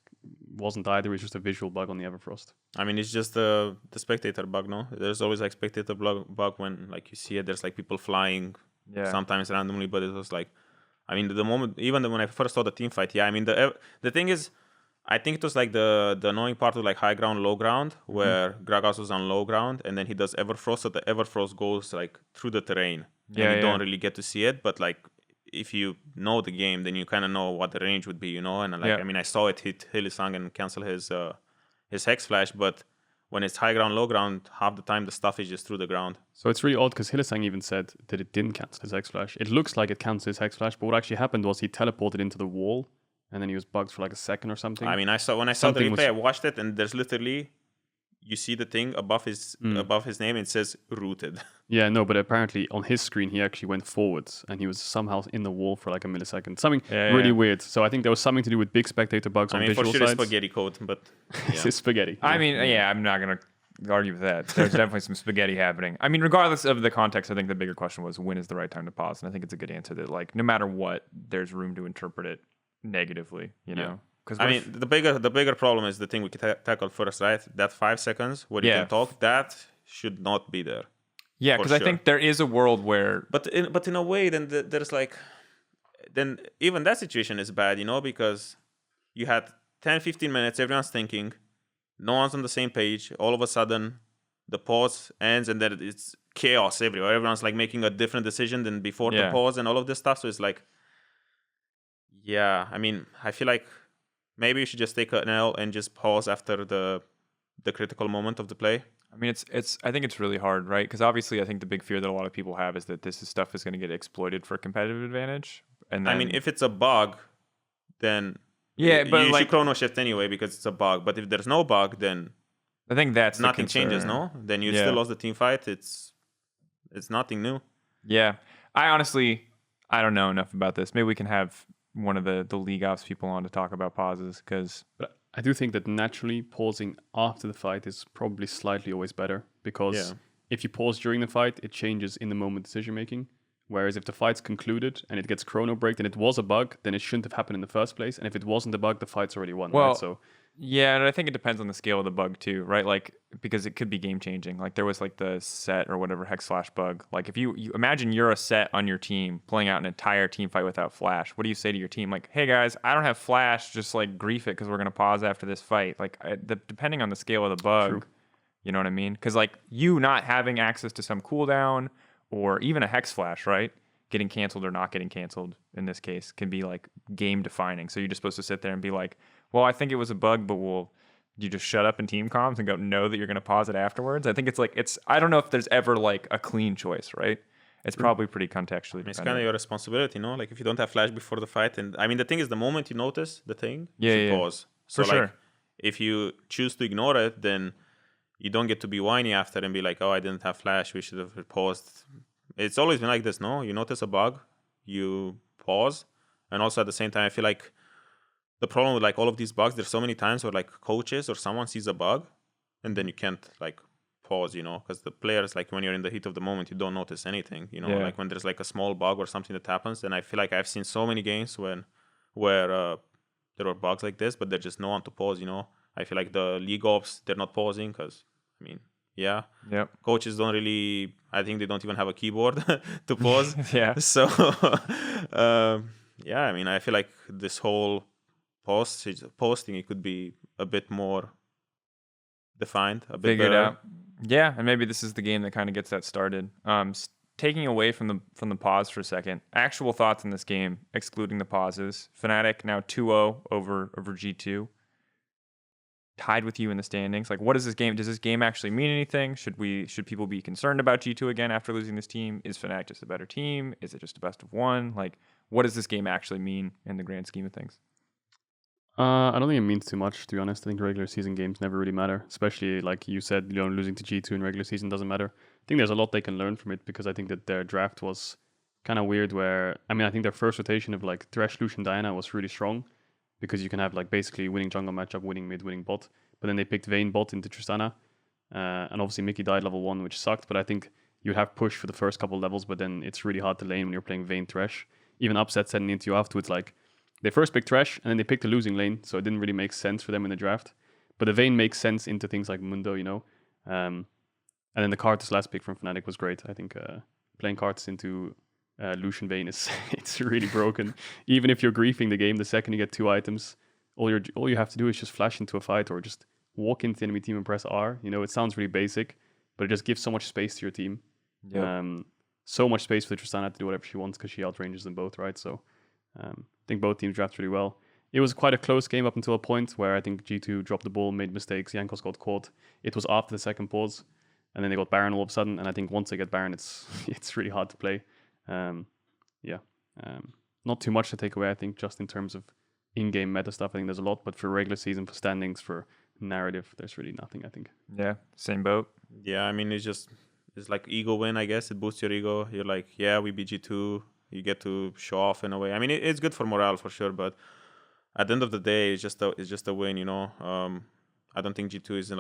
S2: wasn't either. It was just a visual bug on the Everfrost.
S3: I mean, it's just the spectator bug, no? There's always like spectator bug when like you see it. There's like people flying sometimes randomly, but it was like, I mean, the moment, even when I first saw the team fight, I mean, the thing is, I think it was like the annoying part of like high ground, low ground, where Gragas was on low ground, and then he does Everfrost, so the Everfrost goes like through the terrain, and you don't really get to see it. But like, if you know the game, then you kind of know what the range would be, And like, I mean, I saw it hit Hylissang and cancel his Hex Flash, but when it's high ground, low ground, half the time the stuff is just through the ground.
S2: So it's really odd because Hylissang even said that it didn't cancel his Hex Flash. It looks like it canceled his Hex Flash, but what actually happened was he teleported into the wall. And then he was bugged for like a second or something.
S3: I mean, when I saw the replay, I watched it, and there's literally, you see the thing above his name, and it says rooted.
S2: Yeah, no, but apparently on his screen, he actually went forwards, and he was somehow in the wall for like a millisecond. Something really weird. So I think there was something to do with big spectator bugs on visual sides. I mean, for sure
S3: it's spaghetti code, but...
S2: It's spaghetti.
S1: I mean, I'm not going to argue with that. There's definitely some spaghetti happening. I mean, regardless of the context, I think the bigger question was, when is the right time to pause? And I think it's a good answer that, like, no matter what, there's room to interpret it negatively, know. Because
S3: I mean, the bigger problem is the thing we tackle first, right? That 5 seconds where you can talk, that should not be there.
S1: Yeah, because I think there is a world where,
S3: but in a way, then there's like, then even that situation is bad, because you had 10-15 minutes, everyone's thinking, no one's on the same page. All of a sudden, the pause ends, and then it's chaos everywhere. Everyone's like making a different decision than before the pause and all of this stuff. So it's like. Yeah, I mean, I feel like maybe you should just take an L and just pause after the critical moment of the play.
S1: I mean, I think it's really hard, right? Because obviously, I think the big fear that a lot of people have is that this stuff is going to get exploited for competitive advantage. And then,
S3: I mean, if it's a bug, then
S1: but
S3: you should chrono shift anyway because it's a bug. But if there's no bug, then
S1: I think that's
S3: nothing changes. No, then you still lost the team fight. It's nothing new.
S1: Yeah, I don't know enough about this. Maybe we can have one of the league ops people on to talk about pauses, because
S2: I do think that naturally pausing after the fight is probably slightly always better, because if you pause during the fight, it changes in the moment decision making. Whereas if the fight's concluded and it gets chrono breaked and it was a bug, then it shouldn't have happened in the first place. And if it wasn't a bug, the fight's already won.
S1: Well,
S2: right? So
S1: yeah, and I think it depends on the scale of the bug too, right? Like, because it could be game changing. Like there was like the set or whatever Hex Flash bug. Like if you imagine you're a set on your team playing out an entire team fight without Flash, what do you say to your team? Like, hey guys, I don't have Flash, just like grief it because we're gonna pause after this fight. Like depending on the scale of the bug, you know what I mean? Because like you not having access to some cooldown or even a Hex Flash, right, getting canceled or not getting canceled in this case can be like game defining. So you're just supposed to sit there and be like, well, I think it was a bug, but you just shut up in team comms and go know that you're going to pause it afterwards. I think I don't know if there's ever like a clean choice, right? It's probably pretty contextually
S3: It's kind of your responsibility, no? Like if you don't have flash before the fight, and I mean the thing is, the moment you notice the thing, you should pause. So
S1: For sure.
S3: If you choose to ignore it, then you don't get to be whiny after and be like, oh, I didn't have flash, we should have paused. It's always been like this, no? You notice a bug, you pause, and also at the same time, I feel like the problem with like all of these bugs, there's so many times where like coaches or someone sees a bug, and then you can't like pause, because the players, like when you're in the heat of the moment, you don't notice anything, like when there's like a small bug or something that happens. And I feel like I've seen so many games where there were bugs like this, but there's just no one to pause. I feel like the league ops, they're not pausing because coaches don't really, I think they don't even have a keyboard to pause. So I mean, I feel like this whole posting, it could be a bit more defined, a bit
S1: figured
S3: better.
S1: out. Yeah, and maybe this is the game that kind of gets that started. Taking away from the pause for a second, actual thoughts on this game, excluding the pauses. Fnatic now 2-0 over G2. Tied with you in the standings. Like, what is this game? Does this game actually mean anything? Should people be concerned about G2 again after losing this team? Is Fnatic just a better team? Is it just a best of one? Like, what does this game actually mean in the grand scheme of things?
S2: I don't think it means too much, to be honest. I think regular season games never really matter, especially like you said, losing to G2 in regular season doesn't matter. I think there's a lot they can learn from it, because I think that their draft was kind of weird where, I think their first rotation of like Thresh, Lucian, Diana was really strong, because you can have like basically winning jungle matchup, winning mid, winning bot. But then they picked Vayne bot into Tristana, and obviously Mickey died level 1, which sucked, but I think you have push for the first couple levels, but then it's really hard to lane when you're playing Vayne Thresh. Even Upset sending into you afterwards, like, they first picked Thresh, and then they picked a losing lane, so it didn't really make sense for them in the draft. But the Vayne makes sense into things like Mundo, And then the Karthus last pick from Fnatic was great. I think playing Karthus into Lucian Vayne it's really broken. Even if you're griefing the game, the second you get 2 items, all you have to do is just flash into a fight or just walk into the enemy team and press R. It sounds really basic, but it just gives so much space to your team.
S1: Yep.
S2: So much space for Tristana to do whatever she wants because she outranges them both, right? So I think both teams drafted really well. It was quite a close game up until a point where I think G2 dropped the ball, made mistakes, Jankos got caught. It was after the second pause, and then they got Baron all of a sudden, and I think once they get Baron, it's really hard to play. Not too much to take away, I think, just in terms of in-game meta stuff. I think there's a lot, but for regular season, for standings, for narrative, there's really nothing, I think.
S1: Yeah, same boat.
S3: Yeah, I mean, it's like ego win, I guess. It boosts your ego. You're like, yeah, we beat G2. You get to show off in a way. I mean, it's good for morale for sure, but at the end of the day, it's just a win, I don't think G2 is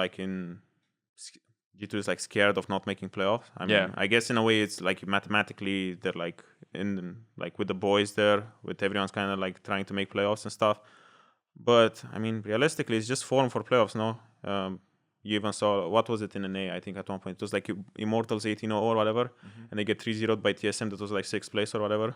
S3: G2 is like scared of not making playoffs. I mean, I guess in a way it's like mathematically they're like with the boys there, with everyone's kind of like trying to make playoffs and stuff. But I mean, realistically, it's just form for playoffs, no? You even saw, what was it in an A? I think at one point it was like Immortals 18-0 or whatever, and they get 3-0'd by TSM. That was like 6th place or whatever.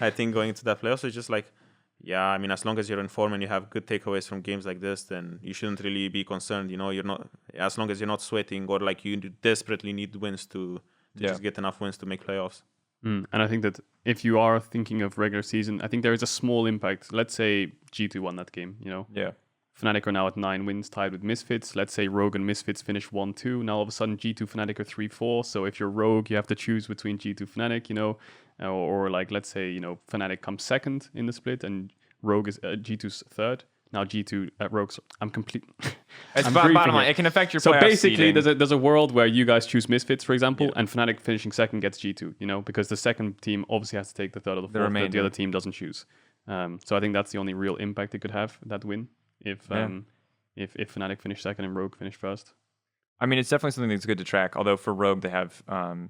S3: I think going into that playoff, so it's just like, yeah, I mean, as long as you're in form and you have good takeaways from games like this, then you shouldn't really be concerned. You're not, as long as you're not sweating or like you desperately need wins to just get enough wins to make playoffs.
S2: And I think that if you are thinking of regular season, I think there is a small impact. Let's say G2 won that game,
S1: Yeah.
S2: Fnatic are now at 9 wins, tied with Misfits. Let's say Rogue and Misfits finish 1-2. Now all of a sudden G2 Fnatic are 3-4. So if you're Rogue, you have to choose between G2 Fnatic, or like let's say Fnatic comes second in the split and Rogue is G2's third. Now G2 at Rogue's. I'm complete.
S1: It's bottom line. It can affect your.
S2: So
S1: playoff
S2: basically,
S1: seeding.
S2: there's a world where you guys choose Misfits, for example, and Fnatic finishing second gets G2. Because the second team obviously has to take the third or the fourth that the other team doesn't choose. So I think that's the only real impact it could have, that win, if Fnatic finish second and Rogue finish first.
S1: I mean, it's definitely something that's good to track. Although for Rogue, they have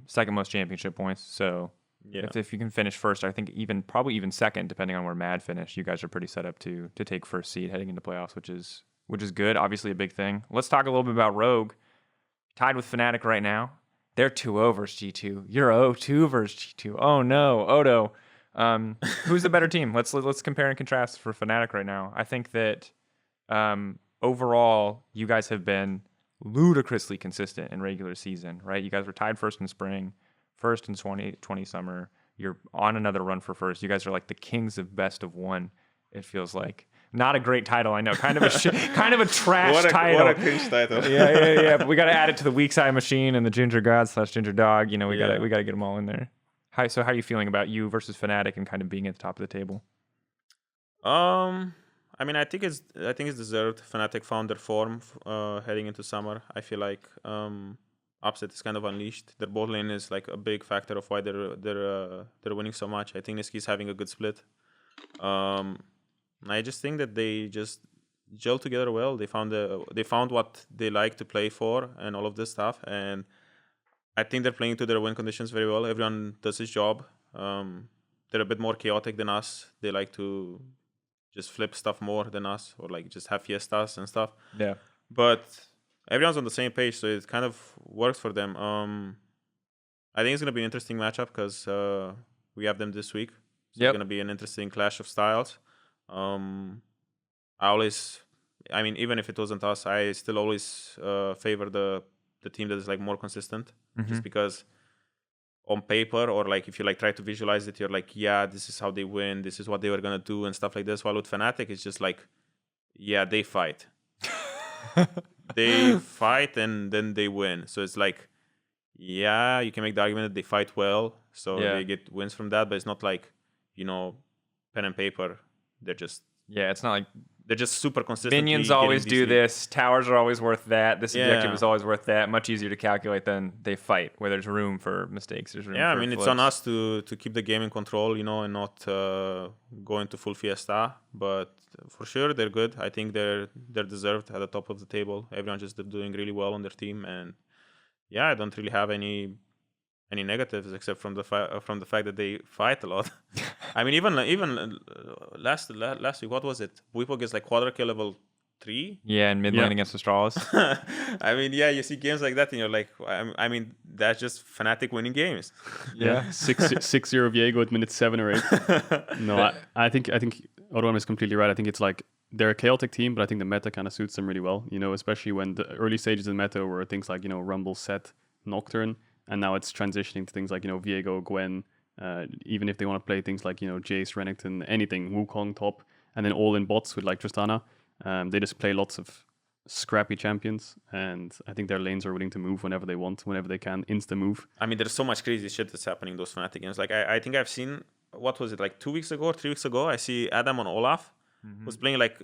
S1: second most championship points. So if you can finish first, I think probably even second, depending on where Mad finish, you guys are pretty set up to take first seed heading into playoffs, which is good. Obviously a big thing. Let's talk a little bit about Rogue. Tied with Fnatic right now. They're 2-0 versus G2. You're 0-2 versus G2. Oh no, Odo. Who's the better team? Let's compare and contrast for Fnatic right now. I think that overall, you guys have been ludicrously consistent in regular season, right? You guys were tied first in spring, first in 2020 summer. you're on another run for first. You guys are like the kings of best of one. It feels like not a great title, I know. Kind of a kind of a trash title.
S3: What a cringe title.
S1: yeah. But we got to add it to the Weak Side Machine and the Ginger God / Ginger Dog. You know, we got to get them all in there. So how are you feeling about you versus Fnatic and kind of being at the top of the table?
S3: I mean, I think it's deserved. Fnatic found their form heading into summer. I feel like Upset is kind of unleashed. Their bot lane is like a big factor of why they're winning so much. I think Niski is having a good split. I just think that they just gel together well. They found what they like to play for and all of this stuff. And I think they're playing to their win conditions very well. Everyone does his job. They're a bit more chaotic than us. They like to just flip stuff more than us, or like just have fiestas and stuff.
S1: Yeah.
S3: But everyone's on the same page, so it kind of works for them. I think it's gonna be an interesting matchup because we have them this week. So it's gonna be an interesting clash of styles. Even if it wasn't us, I still always favor the team that is like more consistent, just because on paper, or like if you like try to visualize it, you're like, yeah, this is how they win, this is what they were gonna do and stuff like this. While with Fnatic, it's just like, yeah, they fight. They fight and then they win. So it's like, yeah, you can make the argument that they fight well, so they get wins from that, but it's not like, pen and paper. They're just
S1: it's not like
S3: they're just super consistent.
S1: minions always do this. Towers are always worth that. This objective is always worth that. Much easier to calculate than they fight, where there's room for mistakes. There's room for
S3: flips. It's on us to keep the game in control, and not go into full fiesta. But for sure, they're good. I think they're deserved at the top of the table. Everyone's just doing really well on their team, and I don't really have any negatives except from the fact that they fight a lot. I mean, even last week, what was it? Bwipo gets like quadra kill level 3.
S1: Yeah, and mid lane against Astralis.
S3: I mean, you see games like that, and you're like, I mean, that's just Fnatic winning games.
S2: Yeah, 6-0 Viego at minute 7 or 8. No, I think Odoamne is completely right. I think it's like they're a chaotic team, but I think the meta kind of suits them really well. Especially when the early stages of the meta were things like Rumble, Set, Nocturne. And now it's transitioning to things like, Viego, Gwen, even if they want to play things like, Jace, Renekton, anything, Wukong top, and then all in bots with like Tristana. They just play lots of scrappy champions, and I think their lanes are willing to move whenever they want, whenever they can, insta move.
S3: I mean, there's so much crazy shit that's happening in those Fnatic games. Like, I think I've seen, what was it, like 2 weeks ago, 3 weeks ago, I see Adam on Olaf was playing like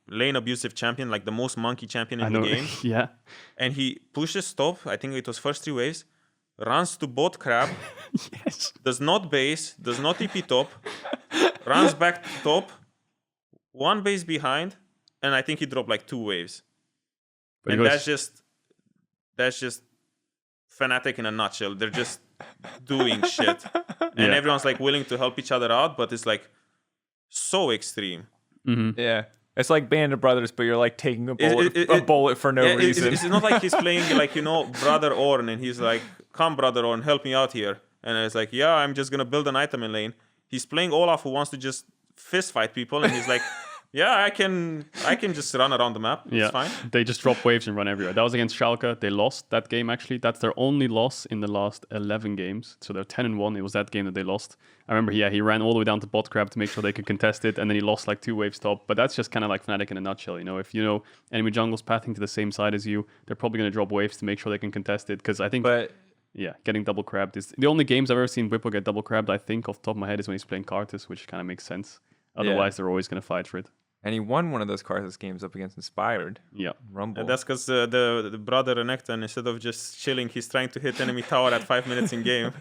S3: lane abusive champion, like the most monkey champion in the game.
S2: Yeah.
S3: And he pushes top, I think it was first 3 waves, runs to bot crab, does not base, does not TP top, runs back to top, 1 base behind, and I think he dropped like 2 waves. But and that's just Fnatic in a nutshell. They're just doing shit. And everyone's like willing to help each other out, but it's like so extreme.
S1: Mm-hmm. Yeah. It's like Band of Brothers, but you're like taking a bullet for no reason.
S3: It's not like he's playing like, Brother Ornn, and he's like, come Brother Ornn, help me out here. And it's like, yeah, I'm just going to build an item in lane. He's playing Olaf, who wants to just fist fight people, and he's like, yeah, I can just run around the map. It's fine.
S2: They just drop waves and run everywhere. That was against Schalke. They lost that game, actually. That's their only loss in the last 11 games. So they're 10-1. It was that game that they lost. I remember, he ran all the way down to bot crab to make sure they could contest it, and then he lost like 2 waves top. But that's just kind of like Fnatic in a nutshell. If enemy jungle's pathing to the same side as you, they're probably going to drop waves to make sure they can contest it. Because I think... getting double crabbed is... The only games I've ever seen Bwipo get double crabbed, I think, off the top of my head, is when he's playing Karthus, which kind of makes sense. Otherwise, they're always going to fight for it.
S1: And he won one of those Karthus games up against Inspired.
S2: Yeah.
S1: Rumble.
S3: And that's because the brother Renekton, instead of just chilling, he's trying to hit enemy tower at 5 minutes in game.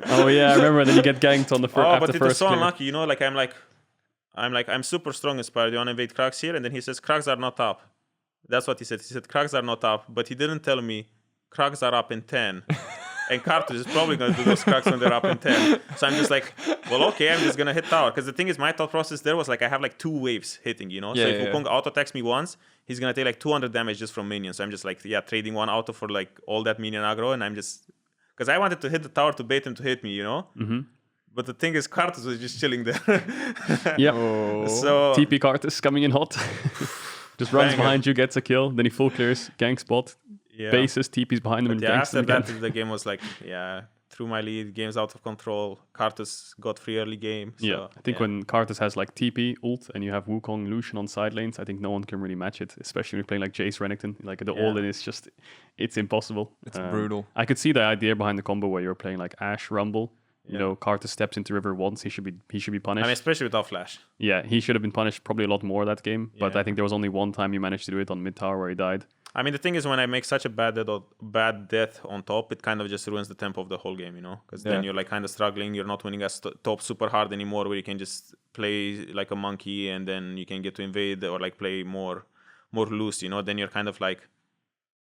S2: Oh yeah, I remember. Then you get ganked on the first.
S3: Oh, but it was so unlucky. I'm super strong Inspired. You want to invade Krax here? And then he says Krax are not up. That's what he said. He said Krax are not up, but he didn't tell me Krax are up in 10. And Karthus is probably going to do those cracks when they're up in 10. So I'm just like, well, okay, I'm just going to hit tower. Because the thing is, my thought process there was like, I have like 2 waves hitting, So if Wukong auto-attacks me once, he's going to take like 200 damage just from minions. So I'm just like, trading 1 auto for like all that minion aggro. And I'm just... Because I wanted to hit the tower to bait him to hit me,
S2: Mm-hmm.
S3: But the thing is, Karthus was just chilling there.
S2: Yeah.
S3: So
S2: TP Karthus coming in hot. Just runs behind you, gets a kill. Then he full clears, gank spot. Bases, TP's behind him, and ganks
S3: after
S2: him again.
S3: that, the game was like, threw my lead, game's out of control. Karthus got free early game. So,
S2: yeah, I think when Karthus has like TP, ult, and you have Wukong, Lucian on side lanes, I think no one can really match it, especially when you're playing like Jace Renekton. Like the all-in is just, it's impossible.
S1: It's brutal.
S2: I could see the idea behind the combo where you're playing like Ashe, Rumble. You know, Karthus steps into river once, he should be punished.
S3: I mean, especially without flash.
S2: Yeah, he should have been punished probably a lot more that game. But I think there was only one time he managed to do it on mid tower where he died.
S3: I mean, the thing is, when I make such a bad death on top, it kind of just ruins the tempo of the whole game, you know? Because then you're like kind of struggling. You're not winning as top super hard anymore, where you can just play like a monkey and then you can get to invade or like play more loose, you know? Then you're kind of like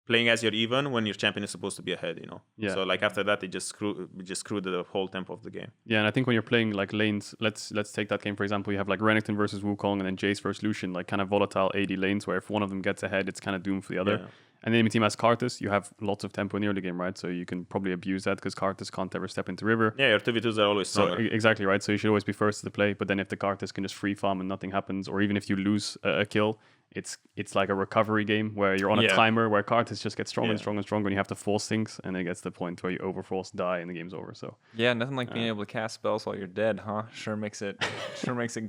S3: playing as you're even when your champion is supposed to be ahead, you know?
S2: Yeah.
S3: So like after that, it just screwed the whole tempo of the game.
S2: Yeah, and I think when you're playing like lanes, let's take that game for example. You have like Renekton versus Wukong and then Jace versus Lucian, like kind of volatile AD lanes where if one of them gets ahead, it's kind of doomed for the other.
S3: Yeah.
S2: And the enemy team has Karthus. You have lots of tempo in the early game, right? So you can probably abuse that because Karthus can't ever step into river.
S3: Yeah, your 2v2s are always stronger.
S2: So exactly, right? So you should always be first to the play. But then if the Karthus can just free farm and nothing happens, or even if you lose a kill, it's like a recovery game where you're on a timer where Karthus just gets stronger and stronger and stronger, and you have to force things, and it gets to the point where you overforce, die, and the game's over. So
S1: nothing like being able to cast spells while you're dead, huh? Sure makes it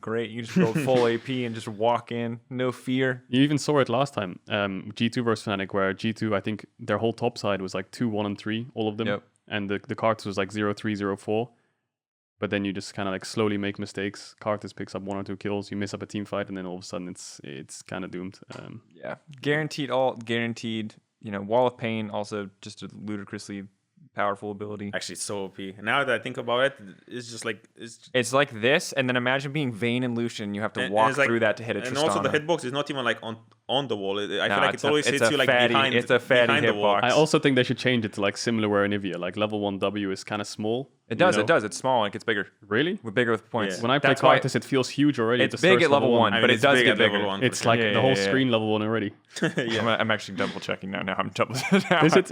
S1: great. You just go full AP and just walk in, no fear.
S2: You even saw it last time, G2 versus Fnatic, where G2, I think their whole top side was like 2-1-3, all of them, and the Karthus was like 0-3, 0-4. But then you just kind of like slowly make mistakes. Karthus picks up 1 or 2 kills. You miss up a team fight, and then all of a sudden it's kind of doomed.
S1: Guaranteed. You know, Wall of Pain also just a ludicrously powerful ability.
S3: Actually, it's so OP. Now that I think about it, it's just like
S1: it's like this, and then imagine being Vayne and Lucian. You have to walk through that to hit a Tristana.
S3: And also the hitbox is not even like on the wall. I feel like it always hits you like behind.
S1: It's a fatty
S3: behind the wall.
S1: hitbox.
S2: I also think they should change it to like similar where Anivia, like level 1 W is kind of small.
S1: It does. It's small and it gets bigger.
S2: Really?
S1: With bigger with points.
S2: Yeah. When I play Karthus, it feels huge already.
S1: It's big at level 1, but it does get bigger.
S2: It's like the whole screen level 1 already.
S1: I'm actually double checking now. Now I'm double.
S2: Is it?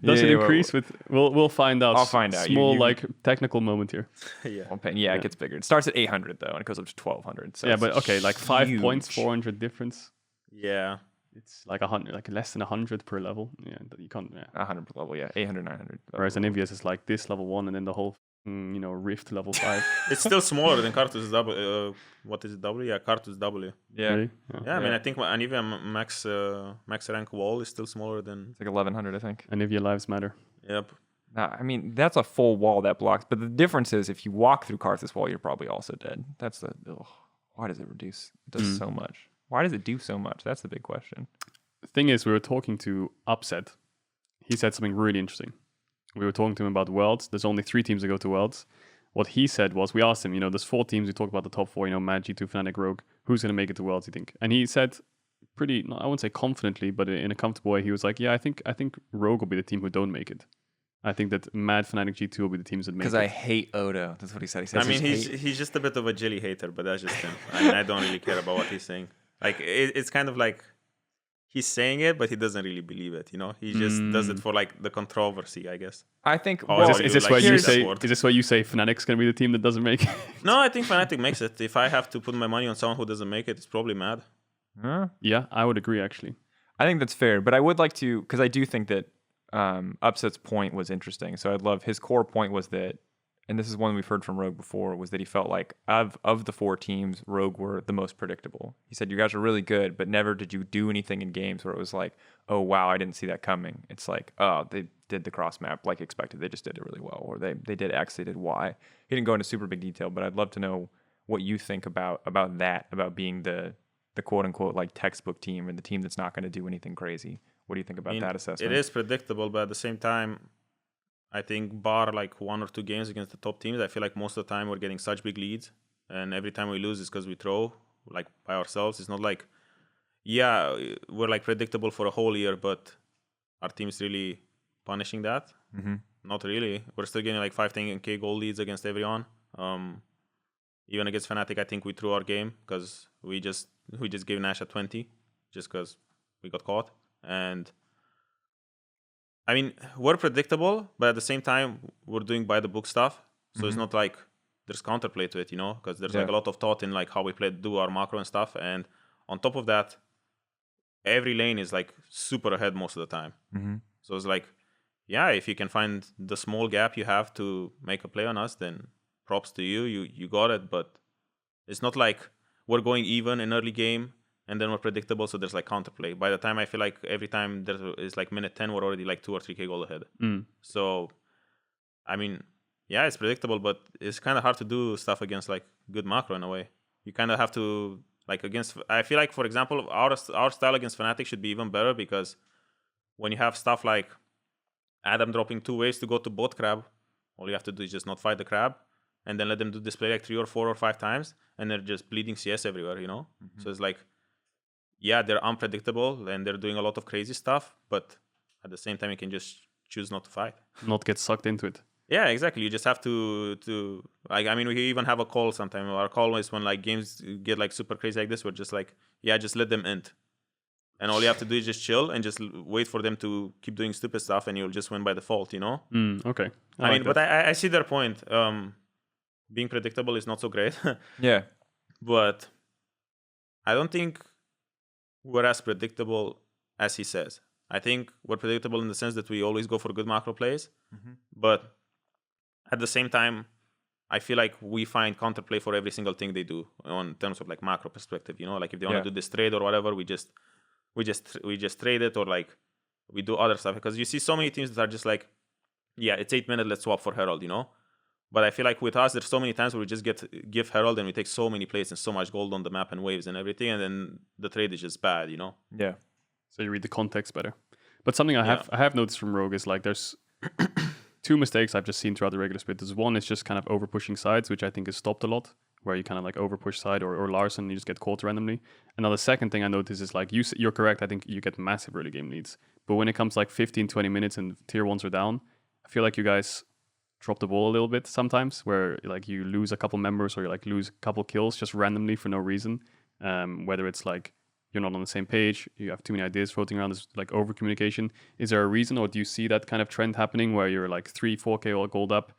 S2: Does it increase with? We'll find out.
S1: I'll find out.
S2: Small like technical moment here.
S1: It gets bigger. It starts at 800 though, and it goes up to 1200. So
S2: but okay, like 5 points, 400 difference.
S3: Yeah.
S2: It's like 100, like less than 100 per level. Yeah, you can't.
S1: 100 per level, 800, 900.
S2: Whereas Anivia's is like this level 1, and then the whole, Rift level 5.
S3: It's still smaller than Karthus W. What is it? W? Yeah, Karthus W.
S1: Yeah.
S2: Really?
S3: Yeah, I mean, I think Anivia max rank wall is still smaller than.
S1: It's like 1100, I think.
S2: Anivia lives matter.
S3: Yep.
S1: I mean, that's a full wall that blocks. But the difference is, if you walk through Karthus wall, you're probably also dead. That's the. Why does it reduce? It does so much. Why does it do so much? That's the big question.
S2: The thing is, we were talking to Upset. He said something really interesting. We were talking to him about Worlds. There's only 3 teams that go to Worlds. What he said was, we asked him, there's 4 teams. We talked about the top 4, Mad, G2, Fnatic, Rogue. Who's going to make it to Worlds, you think? And he said pretty, I wouldn't say confidently, but in a comfortable way, he was like, I think Rogue will be the team who don't make it. I think that Mad, Fnatic, G2 will be the teams that make it.
S1: Because I hate Odo. That's what he said.
S3: He's just a bit of a jelly hater, but that's just him. I mean, I don't really care about what he's saying. Like, it's kind of like he's saying it, but he doesn't really believe it. He just does it for like the controversy, I guess.
S1: I think.
S2: Is this why you say Fnatic's gonna be the team that doesn't make it?
S3: No, I think Fnatic makes it. If I have to put my money on someone who doesn't make it, it's probably Mad.
S2: Yeah, I would agree actually.
S1: I think that's fair, but I would like to, because I do think that Upset's point was interesting. So I'd love, his core point was that, and this is one we've heard from Rogue before, was that he felt like of the 4 teams, Rogue were the most predictable. He said, you guys are really good, but never did you do anything in games where it was like, oh, wow, I didn't see that coming. It's like, oh, they did the cross map like expected. They just did it really well. Or they did X, they did Y. He didn't go into super big detail, but I'd love to know what you think about that, about being the quote unquote like textbook team or the team that's not going to do anything crazy. What do you think about that assessment?
S3: It is predictable, but at the same time, I think bar like 1 or 2 games against the top teams, I feel like most of the time we're getting such big leads, and every time we lose is because we throw like by ourselves. It's not like, we're like predictable for a whole year, but our team is really punishing that. Not really. We're still getting like 5-10K goal leads against everyone. Even against Fnatic, I think we threw our game because we just gave Nash a 20 just because we got caught. And I mean, we're predictable, but at the same time, we're doing by the book stuff. So it's not like there's counterplay to it, because there's like a lot of thought in like how we do our macro and stuff. And on top of that, every lane is like super ahead most of the time. So it's like yeah, if you can find the small gap you have to make a play on us, then props to you. You got it. But it's not like we're going even in early game and then we're predictable. So there's like counterplay. By the time I feel like every time there is like minute 10, we're already like 2 or 3K goal ahead. So, I mean, yeah, it's predictable, but it's kind of hard to do stuff against like good macro in a way. You kind of have to like against. I feel like, for example, our style against Fnatic should be even better because when you have stuff like Adam dropping 2 waves to go to bot crab, all you have to do is just not fight the crab and then let them do display like 3 or 4 or 5 times and they're just bleeding CS everywhere, you know? So it's like, yeah, they're unpredictable and they're doing a lot of crazy stuff, but at the same time, you can just choose not to fight.
S2: Not get sucked into it.
S3: Yeah, exactly. You just have to like, I mean, we even have a call sometimes. Our call is when like games get like super crazy like this, we're just like, yeah, just let them end. And all you have to do is just chill and just wait for them to keep doing stupid stuff and you'll just win by default, you know?
S2: Okay.
S3: I mean, but I see their point. Being predictable is not so great.
S1: Yeah.
S3: But I don't think we're as predictable as he says. I think we're predictable in the sense that we always go for good macro plays. But at the same time, I feel like we find counterplay for every single thing they do on terms of like macro perspective, you know, like if they want to do this trade or whatever, we just trade it or like we do other stuff because you see so many teams that are just like, yeah, it's 8 minutes, let's swap for Herald, you know. But I feel like with us, there's so many times where we just give Herald and we take so many plays and so much gold on the map and waves and everything, and then the trade is just bad, you know.
S1: Yeah.
S2: So you read the context better. But something I have noticed from Rogue is like there's 2 mistakes I've just seen throughout the regular split. There's one is just kind of over pushing sides, which I think is stopped a lot, where you kind of like over push side or Larson, you just get caught randomly. And now the second thing I noticed is like you're correct. I think you get massive early game leads, but when it comes like 15, 20 minutes and tier 1s are down, I feel like you guys drop the ball a little bit sometimes, where like you lose a couple members or you like lose a couple kills just randomly for no reason. Whether it's like you're not on the same page, you have too many ideas floating around, there's like over communication. Is there a reason, or do you see that kind of trend happening where you're like 3-4K all gold up?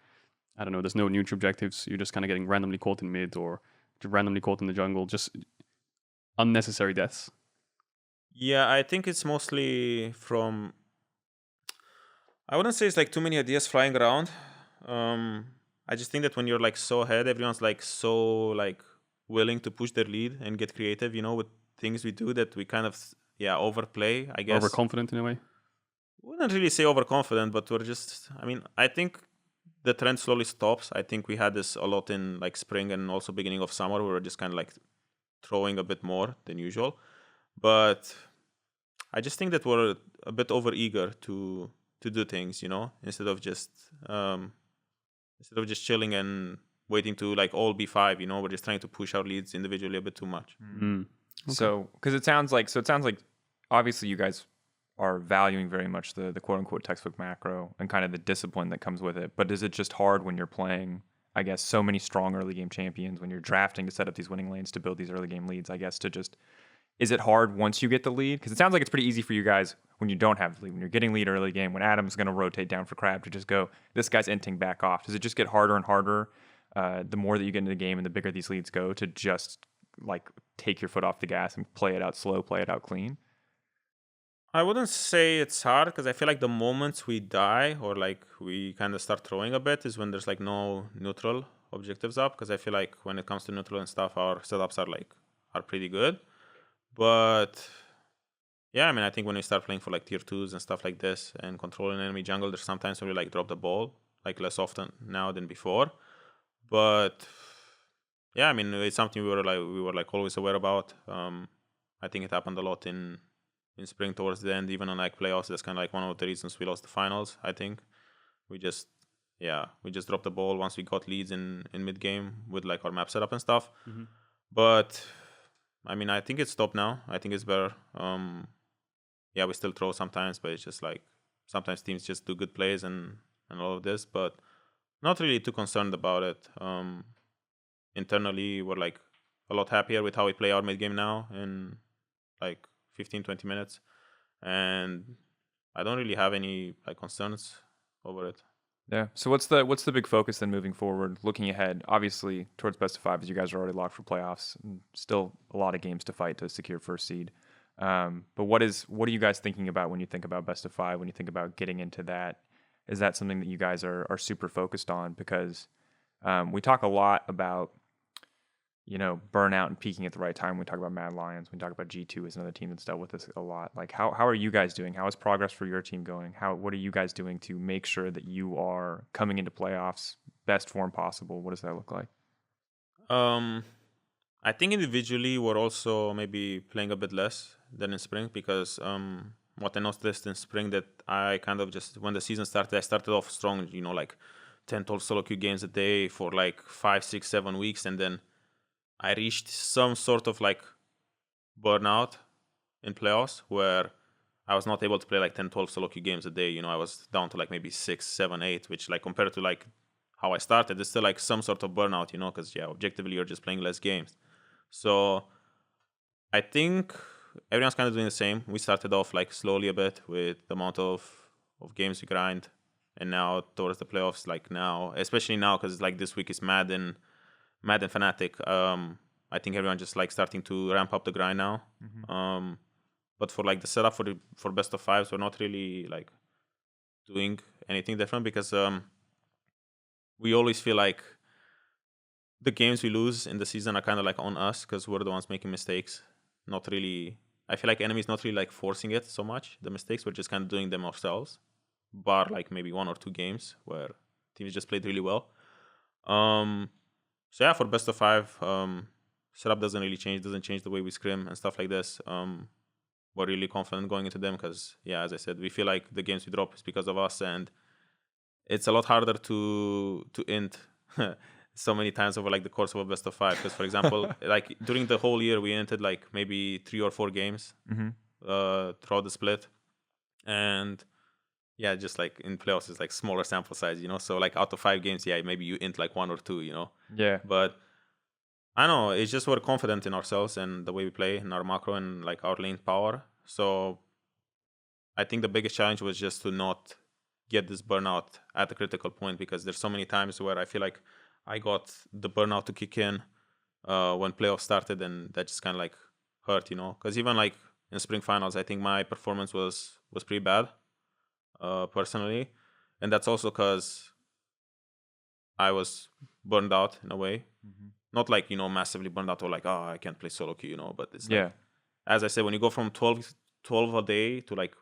S2: I don't know, there's no neutral objectives, you're just kind of getting randomly caught in mid or randomly caught in the jungle, just unnecessary deaths?
S3: Yeah, I think it's mostly from, I wouldn't say it's like too many ideas flying around. I just think that when you're like so ahead, everyone's like so like willing to push their lead and get creative, you know, with things we do that we kind of overplay, I guess.
S2: Overconfident in a way?
S3: Wouldn't really say overconfident, but we're just, I mean, I think the trend slowly stops. I think we had this a lot in like spring and also beginning of summer. We were just kind of like throwing a bit more than usual. But I just think that we're a bit over eager to do things, you know, instead of just chilling and waiting to like all B5, you know, we're just trying to push our leads individually a bit too much.
S1: Okay. So, because it sounds like obviously you guys are valuing very much the quote unquote textbook macro and kind of the discipline that comes with it. But is it just hard when you're playing, I guess, so many strong early game champions, when you're drafting to set up these winning lanes to build these early game leads, I guess, to just, is it hard once you get the lead? Because it sounds like it's pretty easy for you guys when you don't have the lead, when you're getting lead early game, when Adam's going to rotate down for Crab to just go, this guy's inting back off. Does it just get harder and harder the more that you get into the game and the bigger these leads go to just like take your foot off the gas and play it out slow, play it out clean?
S3: I wouldn't say it's hard because I feel like the moments we die or like we kind of start throwing a bit is when there's like no neutral objectives up, because I feel like when it comes to neutral and stuff, our setups are pretty good. But yeah, I mean, I think when we start playing for like tier 2s and stuff like this and controlling enemy jungle, there's sometimes when we like drop the ball, like less often now than before. But yeah, I mean, it's something we were always aware about. I think it happened a lot in spring towards the end, even on like playoffs. That's kind of like one of the reasons we lost the finals. I think we just dropped the ball once we got leads in mid game with like our map setup and stuff. But I mean, I think it's stopped now. I think it's better. Yeah, we still throw sometimes, but it's just like sometimes teams just do good plays and all of this, but not really too concerned about it. Internally, we're like a lot happier with how we play our mid game now in like 15-20 minutes, and I don't really have any like concerns over it.
S1: Yeah. So what's the big focus then moving forward, looking ahead, obviously towards best of 5, as you guys are already locked for playoffs and still a lot of games to fight to secure first seed. But what are you guys thinking about when you think about best of 5, when you think about getting into that is that something that you guys are super focused on? Because we talk a lot about, burnout and peaking at the right time. We talk about Mad Lions. We talk about G2 as another team that's dealt with this a lot. Like, how are you guys doing? How is progress for your team going? What are you guys doing to make sure that you are coming into playoffs best form possible? What does that look like?
S3: I think individually we're also maybe playing a bit less than in spring because what I noticed in spring that I kind of just, when the season started, I started off strong, like 10, 12 solo queue games a day for like 5, 6, 7 weeks. And then I reached some sort of like burnout in playoffs where I was not able to play like 10, 12 solo queue games a day. I was down to like maybe 6, 7, 8, which like compared to like how I started, it's still like some sort of burnout, because objectively you're just playing less games. So I think everyone's kind of doing the same. We started off like slowly a bit with the amount of games we grind. And now towards the playoffs, like now, especially now, because like this week is Madden Fnatic. I think everyone just like starting to ramp up the grind now. Mm-hmm. But for like the setup for best of fives, we're not really like doing anything different because we always feel like the games we lose in the season are kind of like on us because we're the ones making mistakes. Not really. I feel like enemies not really like forcing it so much. The mistakes, we're just kind of doing them ourselves. Bar like maybe 1 or 2 games where teams just played really well. So yeah, for best of 5, setup doesn't really change. Doesn't change the way we scrim and stuff like this. We're really confident going into them because as I said, we feel like the games we drop is because of us, and it's a lot harder to int so many times over like the course of a best of 5. Because for example, like during the whole year, we entered like maybe 3 or 4 games throughout the split, and just like in playoffs, it's like smaller sample size, So like out of 5 games, maybe you int like 1 or 2,
S1: Yeah.
S3: But I don't know. It's just we're confident in ourselves and the way we play in our macro and like our lane power. So I think the biggest challenge was just to not get this burnout at the critical point, because there's so many times where I feel like I got the burnout to kick in when playoffs started, and that just kind of like hurt, Because even like in spring finals, I think my performance was pretty bad, personally, and that's also because I was burned out in a way. Mm-hmm. Not like massively burned out or like I can't play solo queue, but it's like, as I said, when you go from 12 a day to like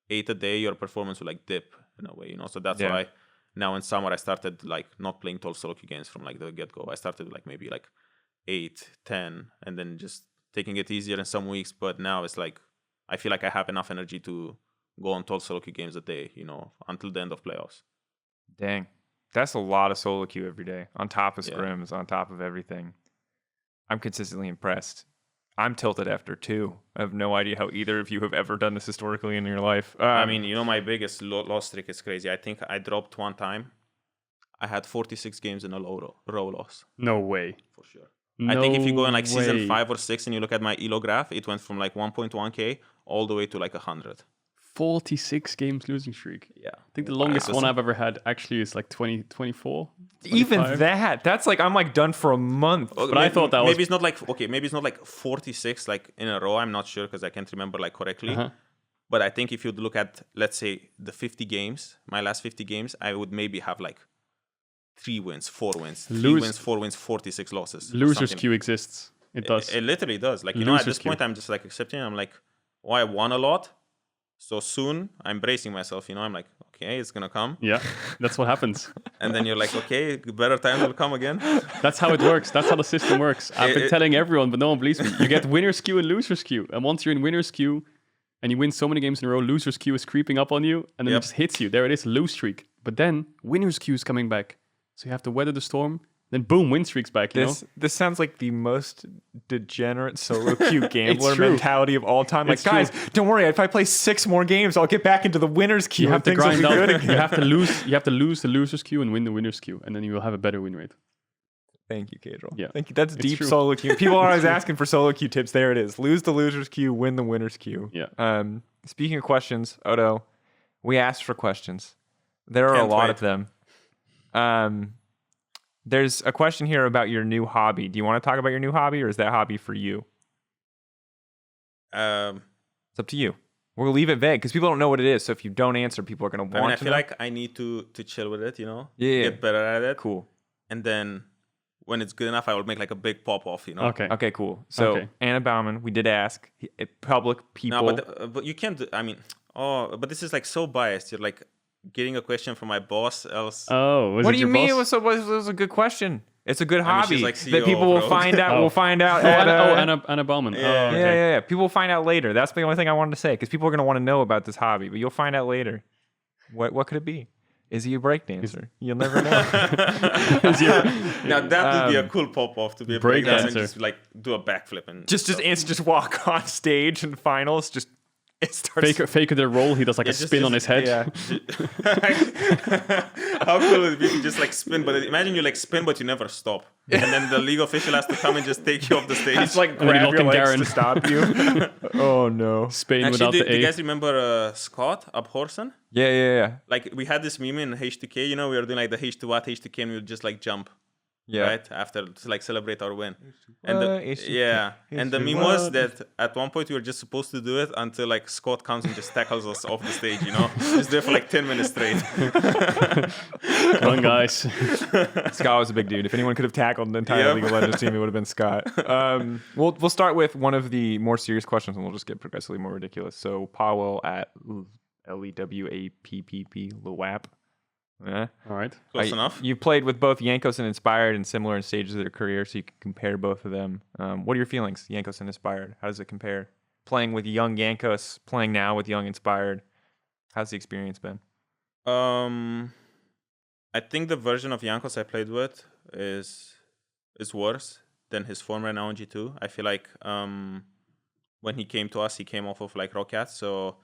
S3: 8 a day, your performance will like dip in a way, So that's why now in summer I started like not playing 12 solo queue games from like the get-go. I started like maybe like 8, 10, and then just taking it easier in some weeks. But now it's like I feel like I have enough energy to go on 12 solo queue games a day, until the end of playoffs.
S1: Dang. That's a lot of solo queue every day, on top of scrims, on top of everything. I'm consistently impressed. I'm tilted after 2. I have no idea how either of you have ever done this historically in your life.
S3: I mean, my biggest loss streak is crazy. I think I dropped one time. I had 46 games in a row loss.
S2: No way.
S3: For sure. I think if you go in like season 5 or 6 and you look at my elo graph, it went from like 1.1k all the way to like 100.
S2: 46 games losing streak.
S3: Yeah.
S2: I think the longest one I've ever had actually is like 24.
S1: Even that. That's like I'm like done for a month.
S2: But I thought that
S3: maybe it's not like 46 like in a row. I'm not sure because I can't remember like correctly. But I think if you look at, let's say, the 50 games, my last 50 games, I would maybe have like 3 wins, 4 wins, 3 wins, 4 wins, 46 losses.
S2: Losers queue exists. It does.
S3: It literally does. Like, at this point, I'm just like accepting. I'm like, I won a lot. So soon, I'm bracing myself, I'm like, okay, it's going to come.
S2: Yeah, that's what happens.
S3: And then you're like, okay, better times will come again.
S2: That's how it works. That's how the system works. I've been telling everyone, but no one believes me. You get winner's queue and loser's queue. And once you're in winner's queue and you win so many games in a row, loser's queue is creeping up on you. And then it just hits you. There it is, lose streak. But then winner's queue is coming back. So you have to weather the storm. Then boom, win streak's back,
S1: This sounds like the most degenerate solo queue gambler mentality of all time. Like, guys, don't worry. If I play 6 more games, I'll get back into the winner's queue.
S2: You have to grind up. You have to lose the loser's queue and win the winner's queue, and then you will have a better win rate.
S1: Thank you, Kadril.
S2: Yeah.
S1: Thank you. That's deep solo queue. People are always asking for solo queue tips. There it is. Lose the loser's queue, win the winner's queue.
S2: Yeah.
S1: Speaking of questions, Odo, we asked for questions. There are a lot of them. There's a question here about your new hobby. Do you want to talk about your new hobby, or is that hobby for you?
S3: It's
S1: up to you. We'll leave it vague because people don't know what it is. So if you don't answer, people are going to want
S3: I
S1: to
S3: feel
S1: know.
S3: like I need to chill with it,
S1: Yeah.
S3: get better at it.
S1: Cool.
S3: And then when it's good enough, I will make like a big pop off,
S2: Okay.
S1: Okay, cool. So Anna Bauman, we did ask public people.
S3: No, but you can't do, I mean, but this is like so biased. You're like getting a question from my boss, else.
S2: Oh, was
S1: What
S2: it
S1: do you
S2: your
S1: mean?
S2: boss?
S1: It was a good question. It's a good
S3: I mean,
S1: hobby
S3: she's like
S1: that
S3: CEO
S1: people
S3: of
S1: will
S3: Rogue.
S1: find out. We'll find out.
S2: Anna Bauman.
S3: Yeah.
S2: Oh, okay.
S1: Yeah. People will find out later. That's the only thing I wanted to say because people are going to want to know about this hobby, but you'll find out later. What could it be? Is he a breakdancer? You'll never know.
S3: Now that would be a cool pop off to be a
S2: break
S3: breakdancer and
S2: dancer.
S3: just like do a backflip and
S1: just walk on stage in finals. Just it starts.
S2: Fake their role. He does like a
S3: just-
S2: spin on his head.
S1: Yeah.
S3: How cool would it be if you just like spin? But imagine you like spin, but you never stop, and then the league official has to come and just take you off the stage.
S1: It's like
S2: And then
S1: grab your
S2: lock in
S1: legs
S2: Darren.
S1: to stop you. Oh no.
S2: Spain
S3: Actually,
S2: without
S3: do
S2: the
S3: you
S2: A.
S3: guys remember Scott Abhorsen?
S1: Yeah.
S3: Like we had this meme in H2K, we were doing like the H2 H2K, and we would just like jump.
S1: Yeah.
S3: Right after to like celebrate our win, and
S1: H2K,
S3: and the meme was that at one point we were just supposed to do it until like Scott comes and just tackles us off the stage, just there for like 10 minutes straight.
S2: Come on, guys.
S1: Scott was a big dude. If anyone could have tackled the entire
S3: Yep.
S1: League of Legends team, it would have been Scott. We'll start with one of the more serious questions, and we'll just get progressively more ridiculous. So Powell at LEWAPPP, LEWAP. Yeah.
S2: All right.
S3: Close enough.
S1: You played with both Jankos and Inspired in similar in stages of their career, so you can compare both of them. What are your feelings, Jankos and Inspired? How does it compare? Playing with young Jankos, playing now with young Inspired. How's the experience been?
S3: I think the version of Jankos I played with is worse than his form right now in G2. I feel like when he came to us, he came off of like Rockets, so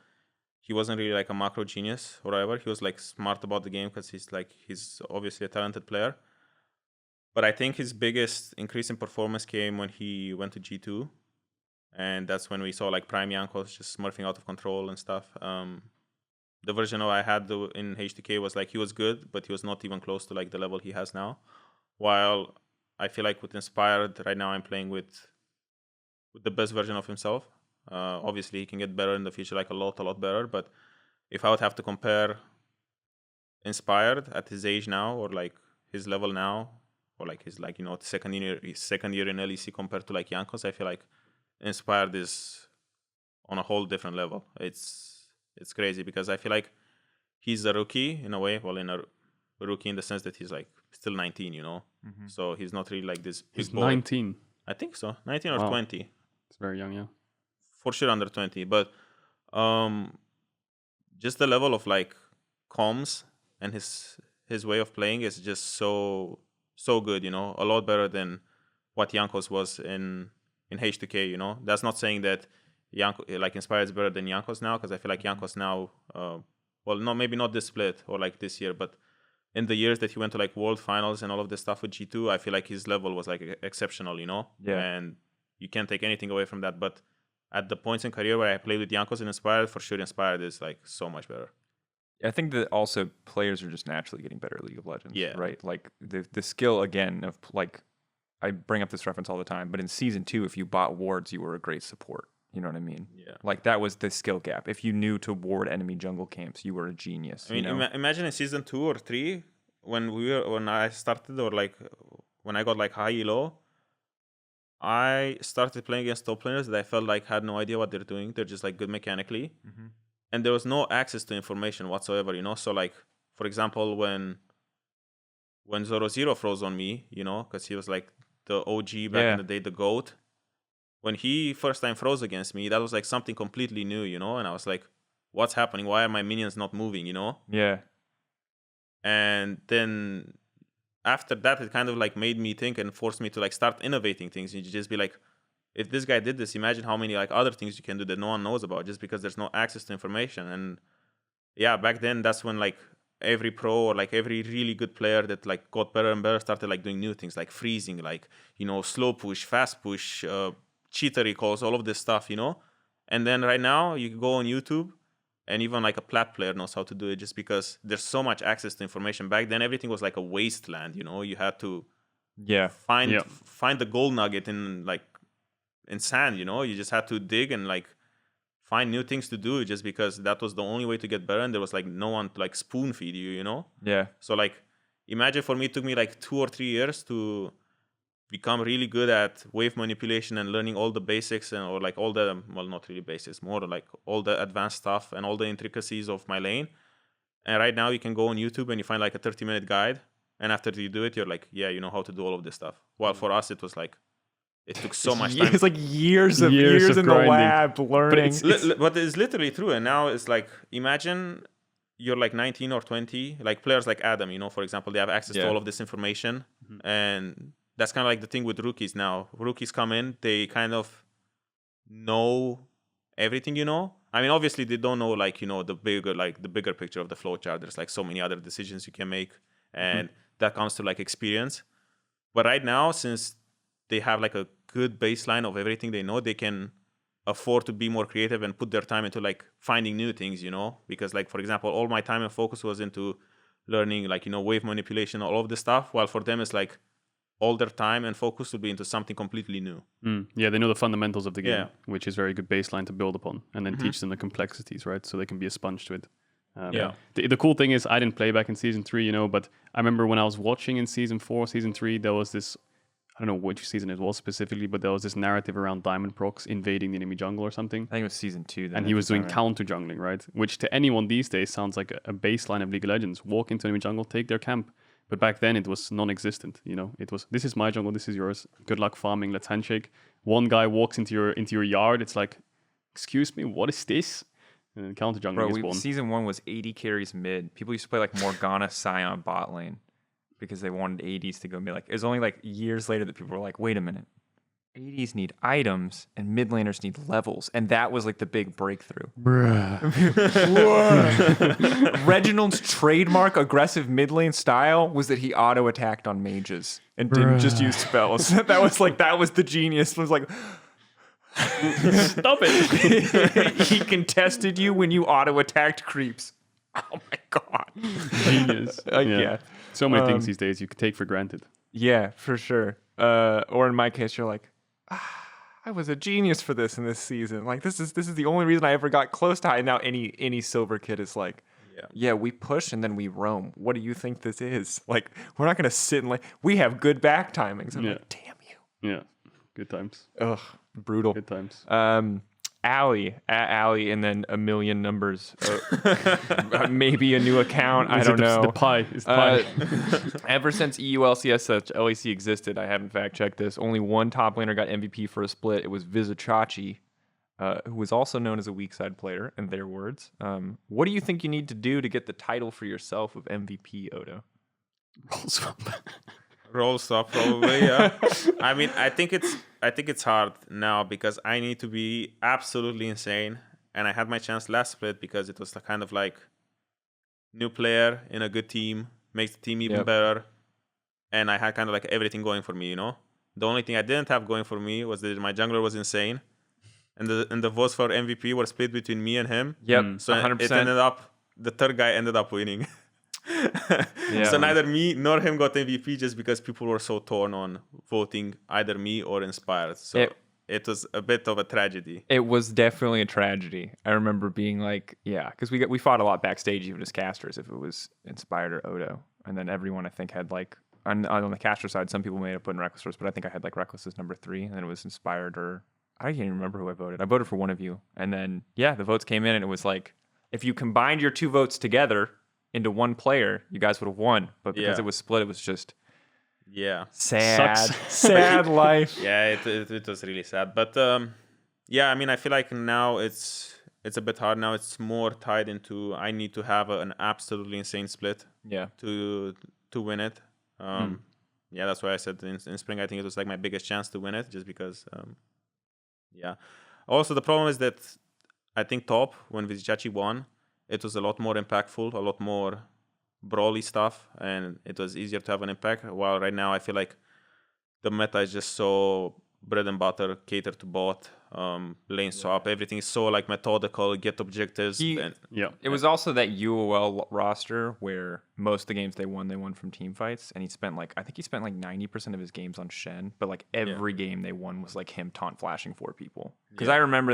S3: he wasn't really like a macro genius or whatever. He was like smart about the game because he's obviously a talented player. But I think his biggest increase in performance came when he went to G2. And that's when we saw like Prime Jankos just smurfing out of control and stuff. The version I had in H2K was like he was good, but he was not even close to like the level he has now. While I feel like with Inspired right now I'm playing with the best version of himself. Obviously he can get better in the future, like a lot better. But if I would have to compare Inspired at his age now, or like his level now, or like his like second year in LEC compared to like Jankos, I feel like Inspired is on a whole different level. It's crazy because I feel like he's a rookie in a way. Well, in a rookie in the sense that he's like still 19,
S1: Mm-hmm.
S3: So he's not really like this big
S2: He's
S3: boy.
S2: 19.
S3: I think so, 19 or
S2: Wow.
S3: 20.
S2: It's very young, yeah.
S3: For sure under 20, but just the level of like comms and his way of playing is just so good, a lot better than what Jankos was in H2K, That's not saying that Inspired is better than Jankos now, because I feel like Jankos now maybe not this split or like this year, but in the years that he went to like world finals and all of this stuff with G2, I feel like his level was like exceptional,
S1: Yeah.
S3: And you can't take anything away from that. But at the points in career where I played with Jankos and Inspired, for sure Inspired is like so much better.
S1: I think that also players are just naturally getting better at League of Legends.
S3: Yeah.
S1: Right? Like the skill, again, of like, I bring up this reference all the time, but in Season 2, if you bought wards, you were a great support. You know what I mean?
S3: Yeah.
S1: Like that was the skill gap. If you knew to ward enemy jungle camps, you were a genius.
S3: I mean, imagine in Season 2 or 3, when I started, or like when I got like high elo, I started playing against top players that I felt like had no idea what they're doing. They're just like good mechanically.
S1: Mm-hmm.
S3: And there was no access to information whatsoever, So like, for example, when Zoro Zero froze on me, because he was like the OG back in the day, the GOAT. When he first time froze against me, that was like something completely new, And I was like, what's happening? Why are my minions not moving,
S1: Yeah.
S3: And then after that, it kind of like made me think and forced me to like start innovating things. And you just be like, if this guy did this, imagine how many like other things you can do that no one knows about, just because there's no access to information. And yeah, back then that's when like every pro or like every really good player that like got better and better started like doing new things, like freezing, like slow push, fast push, cheater recalls, all of this stuff, And then right now you can go on YouTube, and even like a plat player knows how to do it, just because there's so much access to information. Back then everything was like a wasteland, You had to find the gold nugget in sand, You just had to dig and like find new things to do just because that was the only way to get better, and there was like no one to like spoon feed you, you know?
S1: Yeah.
S3: So like imagine for me it took me like 2 or 3 years to become really good at wave manipulation and learning all the basics or like all the, well, not really basics, more like all the advanced stuff and all the intricacies of my lane. And right now you can go on YouTube and you find like a 30-minute guide, and after you do it you're like, yeah, you know how to do all of this stuff. While for us it was like, it took so much time.
S1: It's like years of in
S2: grinding.
S1: the lab learning.
S3: But it's literally true. And now it's like, imagine you're like 19 or 20, like players like Adam, you know, for example, they have access to all of this information. And that's kind of like the thing with rookies now. Rookies come in, they kind of know everything, you know. I mean, obviously they don't know like, you know, the bigger picture of the flowchart. There's like so many other decisions you can make, and that comes to like experience. But right now, since they have like a good baseline of everything they know, they can afford to be more creative and put their time into like finding new things, you know. Because like, for example, all my time and focus was into learning like, you know, wave manipulation, all of this stuff, while for them it's like all their time and focus would be into something completely new.
S2: Yeah, they know the fundamentals of the game, which is very good baseline to build upon, and then teach them the complexities, right? So they can be a sponge to it. The cool thing is I didn't play back in Season 3, you know, but I remember when I was watching in Season 4, Season 3, there was this, I don't know which season it was specifically, but there was this narrative around Diamond Procs invading the enemy jungle or something.
S1: I think it was Season 2 then.
S2: And he was doing counter jungling, right? Which to anyone these days sounds like a baseline of League of Legends. Walk into enemy jungle, take their camp. But back then it was non-existent, you know. It was, this is my jungle, this is yours. Good luck farming, let's handshake. One guy walks into your yard, it's like, excuse me, what is this? And then counter jungling is born.
S1: Season 1 was 80 carries mid. People used to play like Morgana Scion bot lane because they wanted 80s to go mid. Like, it was only like years later that people were like, wait a minute. 80s need items and mid laners need levels. And that was like the big breakthrough. Reginald's trademark aggressive mid lane style was that he auto attacked on mages and didn't just use spells. That was the genius. It was like,
S2: stop it.
S1: he contested you when you auto attacked creeps. Oh my god.
S2: Genius.
S1: Yeah.
S2: So many things these days you could take for granted.
S1: Yeah, for sure. Or in my case, you're like, I was a genius for this in this season. Like this is the only reason I ever got close to high. And now any silver kid is like, yeah, we push and then we roam. What do you think this is? Like, we're not gonna sit and like, we have good back timings. I'm like, damn you.
S2: Yeah, good times.
S1: Ugh, brutal.
S2: Good times.
S1: Allie, at Allie, and then a million numbers. Maybe a new account. I don't know.
S2: The pie. It's the pie.
S1: Ever since EULCS LEC existed, I haven't fact checked this. Only one top laner got MVP for a split. It was Vizichachi, who was also known as a weak side player, in their words. What do you think you need to do to get the title for yourself of MVP, Odo?
S3: Roll stop, probably. Yeah. I mean, I think it's hard now because I need to be absolutely insane, and I had my chance last split because it was the kind of like new player in a good team makes the team even better, and I had kind of like everything going for me, you know. The only thing I didn't have going for me was that my jungler was insane, and the votes for MVP were split between me and him.
S1: Yep,
S3: so
S1: 100%.
S3: It ended up the third guy ended up winning. So neither me nor him got MVP just because people were so torn on voting either me or Inspired. So it was a bit of a tragedy.
S1: It was definitely a tragedy. I remember being like, because we fought a lot backstage even as casters if it was Inspired or Odo. And then everyone I think had like, on the caster side, some people may have put in Reckless first, but I think I had like Reckless as number 3, and then it was Inspired or, I can't even remember who I voted. I voted for one of you. And then, the votes came in and it was like, if you combined your 2 votes together into one player, you guys would have won. But because it was split, it was just sad life.
S3: Yeah, it was really sad. But I mean, I feel like now it's a bit hard. Now it's more tied into I need to have an absolutely insane split. To win it. That's why I said in spring I think it was like my biggest chance to win it, just because. Also, the problem is that I think top when Vizichachi won, it was a lot more impactful, a lot more brawly stuff, and it was easier to have an impact. While right now I feel like the meta is just so bread and butter, cater to bot, lane swap. Everything is so like methodical, get objectives.
S1: It was also that UOL roster where most of the games they won from team fights, and I think he spent like 90% of his games on Shen, but like every game they won was like him taunt flashing 4 people. Because I remember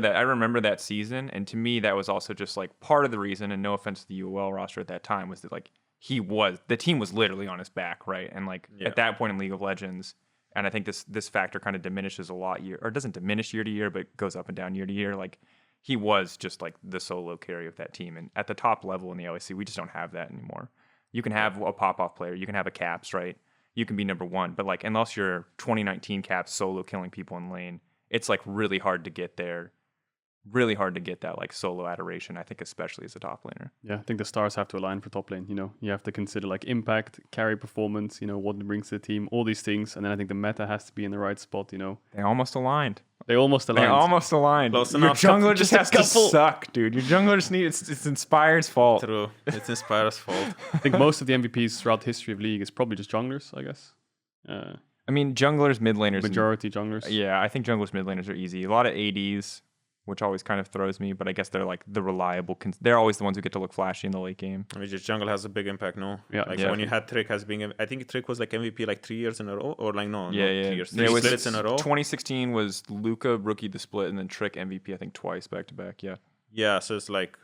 S1: that season, and to me that was also just like part of the reason, and no offense to the UOL roster at that time, was that like the team was literally on his back, right? And like at that point in League of Legends, and I think this factor kind of diminishes a lot doesn't diminish year to year, but goes up and down year to year. Like he was just like the solo carry of that team. And at the top level in the LEC, we just don't have that anymore. You can have a pop-off player, you can have a Caps, right? You can be number 1, but like unless you're 2019 Caps solo killing people in lane, it's like really hard to get there. Really hard to get that like solo adoration, I think, especially as a top laner.
S2: Yeah, I think the stars have to align for top lane. You have to consider like impact, carry performance, what it brings to the team, all these things. And then I think the meta has to be in the right spot,
S1: They almost aligned.
S2: They almost aligned.
S3: Close
S1: Your
S3: enough.
S1: jungler just has to suck, dude. Your jungler just needs, it's Inspire's fault.
S3: True. It's Inspire's fault.
S2: I think most of the MVPs throughout the history of League is probably just junglers, I guess.
S1: I mean, junglers, mid laners.
S2: Majority junglers.
S1: Yeah, I think junglers, mid laners are easy. A lot of ADs, which always kind of throws me, but I guess they're like the reliable. They're always the ones who get to look flashy in the late game.
S3: I mean, just jungle has a big impact, no?
S2: Yeah,
S3: like when you had Trick as being, I think Trick was like MVP like 3 years in a row, or like no, 3 years, 3 splits in a row.
S1: 2016 was Luca rookie the split, and then Trick MVP I think twice back to back. Yeah.
S3: Yeah, so it's like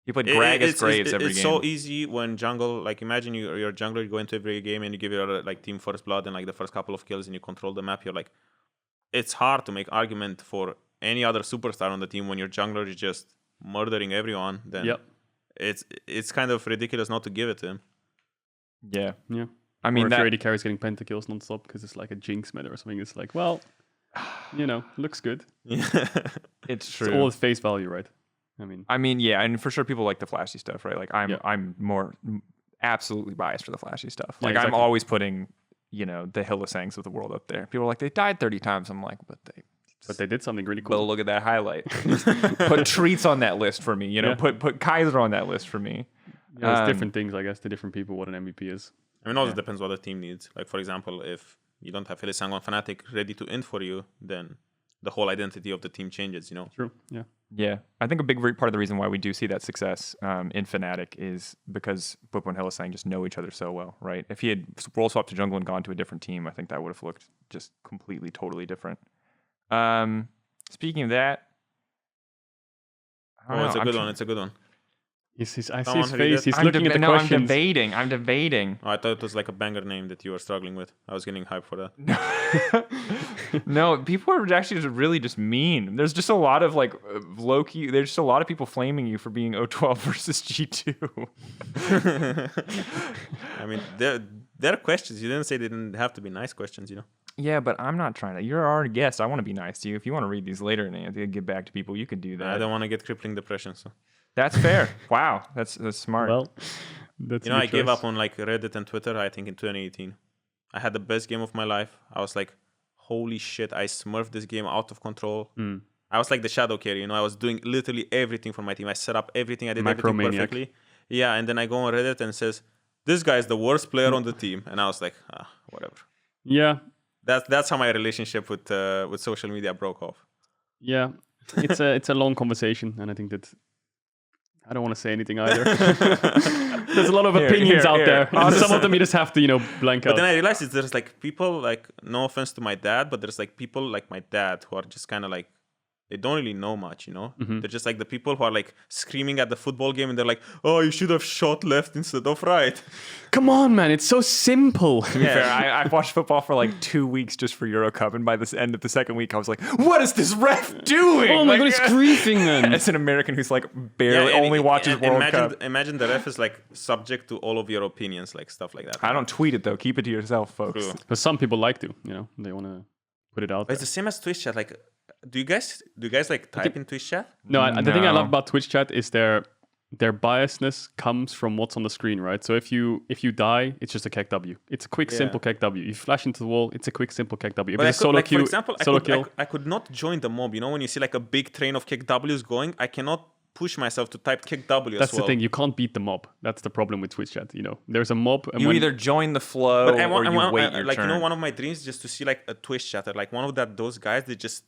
S1: he played Gragas Graves every game.
S3: It's so easy when jungle. Like imagine you're a jungler, you go into every game and you give your like team first blood and like the first couple of kills and you control the map. You're like, it's hard to make argument for any other superstar on the team when your jungler is just murdering everyone. Then it's kind of ridiculous not to give it to him.
S1: Yeah.
S2: I mean, or if your AD carry's getting pentakills non-stop because it's like a jinx meta or something. It's like, well, looks good.
S1: It's true.
S2: It's all face value, right?
S1: I mean, yeah, and for sure people like the flashy stuff, right? Like I'm more absolutely biased for the flashy stuff. Like I'm always putting, the Hyllisangs of the world up there. People are like, they died 30 times. I'm like, but they
S2: did something really cool.
S1: Well, look at that highlight. Put treats on that list for me. Put Kaiser on that list for me.
S2: There's different things, I guess, to different people what an MVP is.
S3: I mean, also depends what the team needs. Like, for example, if you don't have Hyllisang on Fnatic ready to end for you, then the whole identity of the team changes,
S2: True, yeah.
S1: Yeah, I think a big part of the reason why we do see that success in Fnatic is because Bwipo and Hyllisang just know each other so well, right? If he had role swapped to jungle and gone to a different team, I think that would have looked just completely, totally different. Speaking of that,
S3: it's a good one. It's a good one.
S2: I see his face. He's looking at the questions.
S1: I'm debating.
S3: Oh, I thought it was like a banger name that you were struggling with. I was getting hyped for that.
S1: No, people are actually really just mean. There's just a lot of like low-key. There's just a lot of people flaming you for being O12 versus G2.
S3: I mean, there are questions. You didn't say they didn't have to be nice questions,
S1: Yeah, but I'm not trying to. You're our guest. I want to be nice to you. If you want to read these later and get back to people, you can do that.
S3: I don't want to get crippling depression, so.
S1: That's fair. Wow, that's smart.
S2: Well, that's
S3: I gave up on like Reddit and Twitter, I think in 2018. I had the best game of my life. I was like, holy shit, I smurfed this game out of control. I was like the shadow carry, I was doing literally everything for my team. I set up everything, I did everything perfectly. Yeah, and then I go on Reddit and it says, this guy is the worst player on the team. And I was like, whatever.
S2: Yeah.
S3: That's how my relationship with social media broke off.
S2: Yeah, it's a long conversation, and I think that I don't want to say anything either. There's a lot of opinions out there. And some of them you just have to, blank out.
S3: But then I realized there's like people like, no offense to my dad, but there's like people like my dad who are just kind of like, they don't really know much, They're just like the people who are like screaming at the football game and they're like, oh, you should have shot left instead of right.
S2: Come on, man. It's so simple.
S1: To be fair, I watched football for like 2 weeks just for Euro Cup. And by the end of the second week, I was like, what is this ref doing?
S2: Oh my God, it's griefing them.
S1: It's an American who's like barely only watches World Cup.
S3: Imagine the ref is like subject to all of your opinions, like stuff like that.
S1: I don't tweet it though. Keep it to yourself, folks.
S2: But some people like to, they want to put it out there.
S3: It's the same as Twitch chat. Like, do you guys like type in Twitch chat?
S2: No, the thing I love about Twitch chat is their biasness comes from what's on the screen, right? So if you die, it's just a kek W. It's a quick, simple kek W. You flash into the wall, it's a quick, simple kek W. If it's a solo queue,
S3: for example,
S2: solo kill.
S3: I could not join the mob. When you see like a big train of kek Ws going, I cannot push myself to type kick W
S2: That's
S3: as well.
S2: the thing. You can't beat the mob. That's the problem with Twitch chat. You know, there's a mob. And
S1: You either join the flow
S3: But
S1: or you wait your
S3: like
S1: turn.
S3: you know, one of my dreams is just to see like a Twitch chatter, like one of those guys that just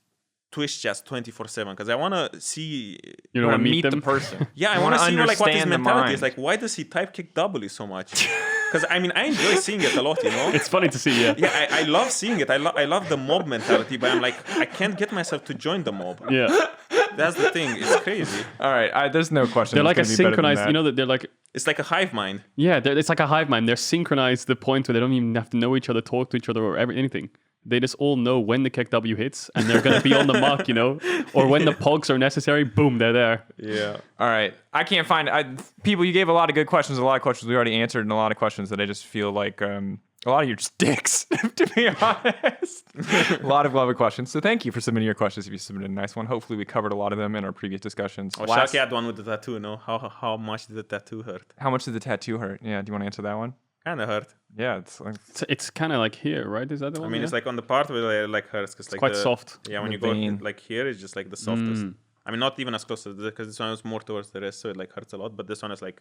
S3: Twitch chats 24/7, because I want to see.
S2: You
S1: want
S2: want
S1: to
S2: to
S1: meet
S2: them?
S1: the person.
S3: Yeah, I
S1: You
S3: want to
S1: wanna
S3: see like what his
S1: understand the
S3: mentality is.
S1: mind.
S3: Like, why does he type kick W so much? Because I mean, I enjoy seeing it a lot. You know.
S2: It's funny to see. Yeah.
S3: Yeah, I love seeing it. I love the mob mentality, but I'm like, I can't get myself to join the mob.
S2: Yeah.
S3: That's the thing. It's crazy.
S1: All right, there's no question.
S2: They're
S1: it's
S2: like a
S1: gonna be better than
S2: synchronized.
S1: that.
S2: You know that they're like.
S3: It's like a hive mind.
S2: Yeah, it's like a hive mind. They're synchronized to the point where they don't even have to know each other, talk to each other, or anything. They just all know when the kick W hits, and they're going to be on the mark, you know? Or when the pogs are necessary, boom, they're there.
S3: Yeah.
S1: All right. I can't find people. You gave a lot of good questions. A lot of questions we already answered, and a lot of questions that I just feel like a lot of your dicks, to be honest. A lot of lovely questions. So thank you for submitting your questions. If you submitted a nice one, hopefully we covered a lot of them in our previous discussions.
S3: Oh, Sharky had one with the tattoo. No, how much did the tattoo hurt?
S1: How much did the tattoo hurt? Yeah. Do you want to answer that one?
S3: Kind of hurt.
S1: Yeah. It's like
S2: It's kind of like here, right? Is that the one?
S3: I mean, it's like on the part where it like hurts, because like
S2: quite soft.
S3: Yeah, when
S1: The
S3: you go
S1: vein.
S3: like here, it's just like the softest. I mean, not even as close as because this one is more towards the wrist, so it like hurts a lot. But this one is like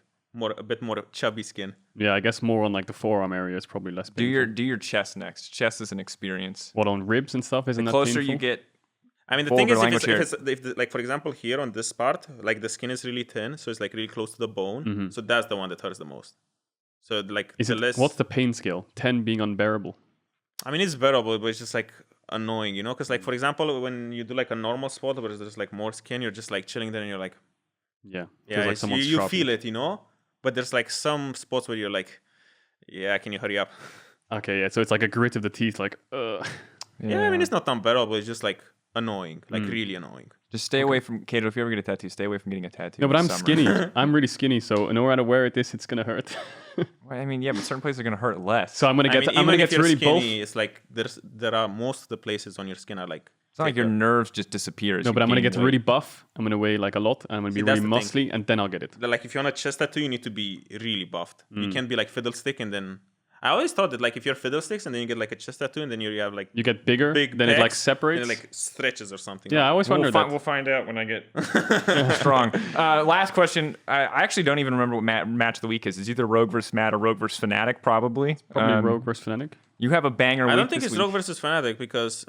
S3: a bit more chubby skin.
S2: Yeah, I guess more on like the forearm area is probably less painful.
S1: do your chest next. Chest is an experience.
S2: What, on ribs and stuff? Isn't
S1: The
S2: that
S1: closer
S2: painful?
S1: you get,
S3: I mean, the
S1: Vulgar
S3: thing is,
S1: language
S3: if like for example here on this part, like the skin is really thin, so it's like really close to the bone. So that's the one that hurts the most. So like
S2: Is
S3: the
S2: it,
S3: less.
S2: what's the pain scale? 10 being unbearable.
S3: I mean, it's bearable, but it's just like annoying, you know? Because like for example, when you do like a normal spot where there's like more skin, you're just like chilling there and you're like,
S2: Yeah.
S3: yeah,
S2: Feels like
S3: it's-
S2: someone's
S3: you
S2: sharp.
S3: feel it, you know? But there's like some spots where you're like, yeah, can you hurry up?
S2: Okay, yeah. So it's like a grit of the teeth, like,
S3: Yeah, I mean, it's not unbearable. It's just like annoying, like really annoying.
S1: just stay away from Kato. If you ever get a tattoo, stay away from getting a tattoo.
S2: No, but
S1: in
S2: I'm
S1: the summer.
S2: skinny. I'm really skinny, so no matter where it is, it's gonna hurt.
S1: Well, I mean, yeah, but certain places are gonna hurt less.
S2: So I'm gonna
S3: I
S2: get
S3: mean,
S2: I'm gonna
S3: even
S2: get
S3: if you're
S2: really
S3: skinny,
S2: both.
S3: it's like there are most of the places on your skin are like.
S1: It's not like your nerves just disappear. as
S2: No,
S1: you
S2: but I'm gonna
S1: gain
S2: get
S1: weight.
S2: really buff. I'm gonna weigh like a lot, and I'm gonna be
S3: that's
S2: really
S3: the thing.
S2: muscly, and then I'll get it.
S3: Like if you want a chest tattoo, you need to be really buffed. You can't be like fiddlestick and then. I always thought that like if you're fiddlesticks and then you get like a chest tattoo and then you have like
S2: You get bigger,
S3: big
S2: then it like
S3: pecs,
S2: separates.
S3: and it like stretches or something.
S2: Yeah, I always wondered that.
S1: We'll find out when I get strong. Last question. I actually don't even remember what match of the week is. It's either Rogue versus Matt or Rogue versus Fnatic, probably.
S2: Probably Rogue versus Fnatic.
S1: You have a banger week
S3: I don't think
S1: this
S3: it's
S1: week.
S3: Rogue versus Fnatic because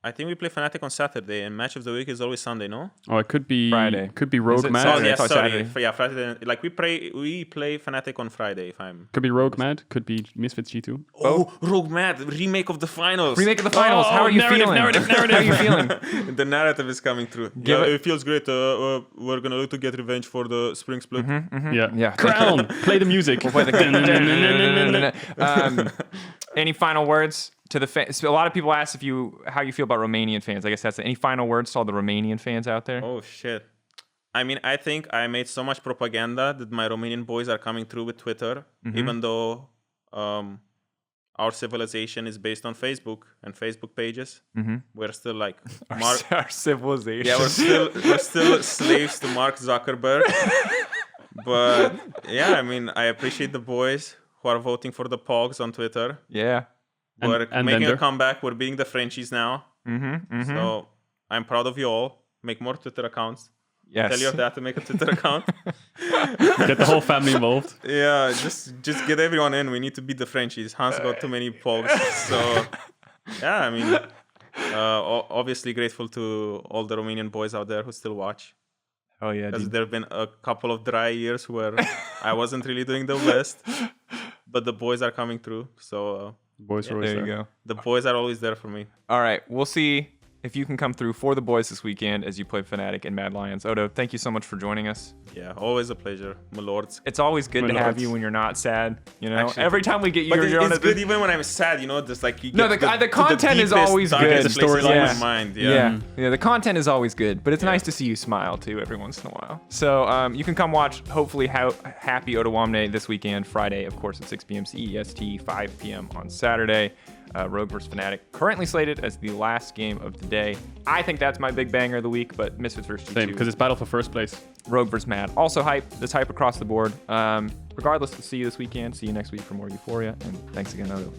S3: I think we play Fnatic on Saturday and match of the week is always Sunday, no?
S2: Oh, it could be
S1: Friday.
S2: Could be Rogue
S1: it
S2: Mad.
S1: Saturday?
S3: Oh,
S1: I
S3: yeah,
S1: thought
S3: sorry.
S1: Saturday.
S3: Yeah, Friday. Like we play Fnatic on Friday. If I'm.
S2: Could be Rogue Mad. Could be Misfits G2.
S3: Oh, Rogue Mad remake of the finals.
S1: Remake of the finals. How are you
S2: narrative,
S1: feeling?
S2: narrative.
S1: How are you feeling?
S3: The narrative is coming through.
S1: Give
S3: Yeah,
S1: it-
S3: it feels great. We're gonna look to get revenge for the spring split.
S2: Yeah.
S1: Yeah.
S2: Crown. Play the music.
S1: Play the any final words to the fans? So a lot of people ask how you feel about Romanian fans. I guess that's any final words to all the Romanian fans out there.
S3: Oh shit. I mean, I think I made so much propaganda that my Romanian boys are coming through with Twitter, even though our civilization is based on Facebook and Facebook pages. We're still like
S1: Our civilization.
S3: yeah, we're still slaves to Mark Zuckerberg. But yeah, I mean, I appreciate the boys who are voting for the Pogs on Twitter.
S1: Yeah.
S3: We're
S2: and
S3: making a
S2: Bender.
S3: comeback. We're being the Frenchies now. So I'm proud of you all. Make more Twitter accounts.
S1: Yes.
S3: Tell your dad to make a Twitter account.
S2: Get the whole family involved.
S3: Yeah, just get everyone in. We need to beat the Frenchies. Hans got too many Pogs. So yeah, I mean, obviously grateful to all the Romanian boys out there who still watch.
S1: Oh yeah.
S3: Because
S1: Dude.
S3: there have been a couple of dry years where I wasn't really doing the best, but the boys are coming through. So
S2: Boys are always
S1: There you
S2: there.
S1: go.
S3: the boys are always there for me.
S1: All right. We'll see if you can come through for the boys this weekend as you play Fnatic and Mad Lions. Odo, thank you so much for joining us.
S3: Yeah, always a pleasure, my lords.
S1: It's always good
S2: My
S1: to have
S2: lords.
S1: you when you're not sad. You know,
S3: Actually,
S1: every time we get you,
S3: But
S1: you're on
S3: it's
S1: a
S3: good even when I'm sad, you know, just like you
S1: No,
S3: get
S1: the
S3: to
S1: content is
S3: deepest,
S1: always
S3: darkest
S1: good.
S3: places
S2: The
S3: in
S2: storylines.
S3: my mind.
S1: Yeah, the content is always good, but it's nice to see you smile too every once in a while. So you can come watch, hopefully, Happy Odoamne this weekend, Friday, of course, at 6 p.m. CEST, 5 p.m. on Saturday. Rogue vs. Fnatic, currently slated as the last game of the day. I think that's my big banger of the week, but Misfits vs. G2.
S2: Same, because it's battle for first place.
S1: Rogue vs. Mad. Also hype. There's hype across the board. Regardless, we'll see you this weekend. See you next week for more Euphoria. And thanks again, Odo.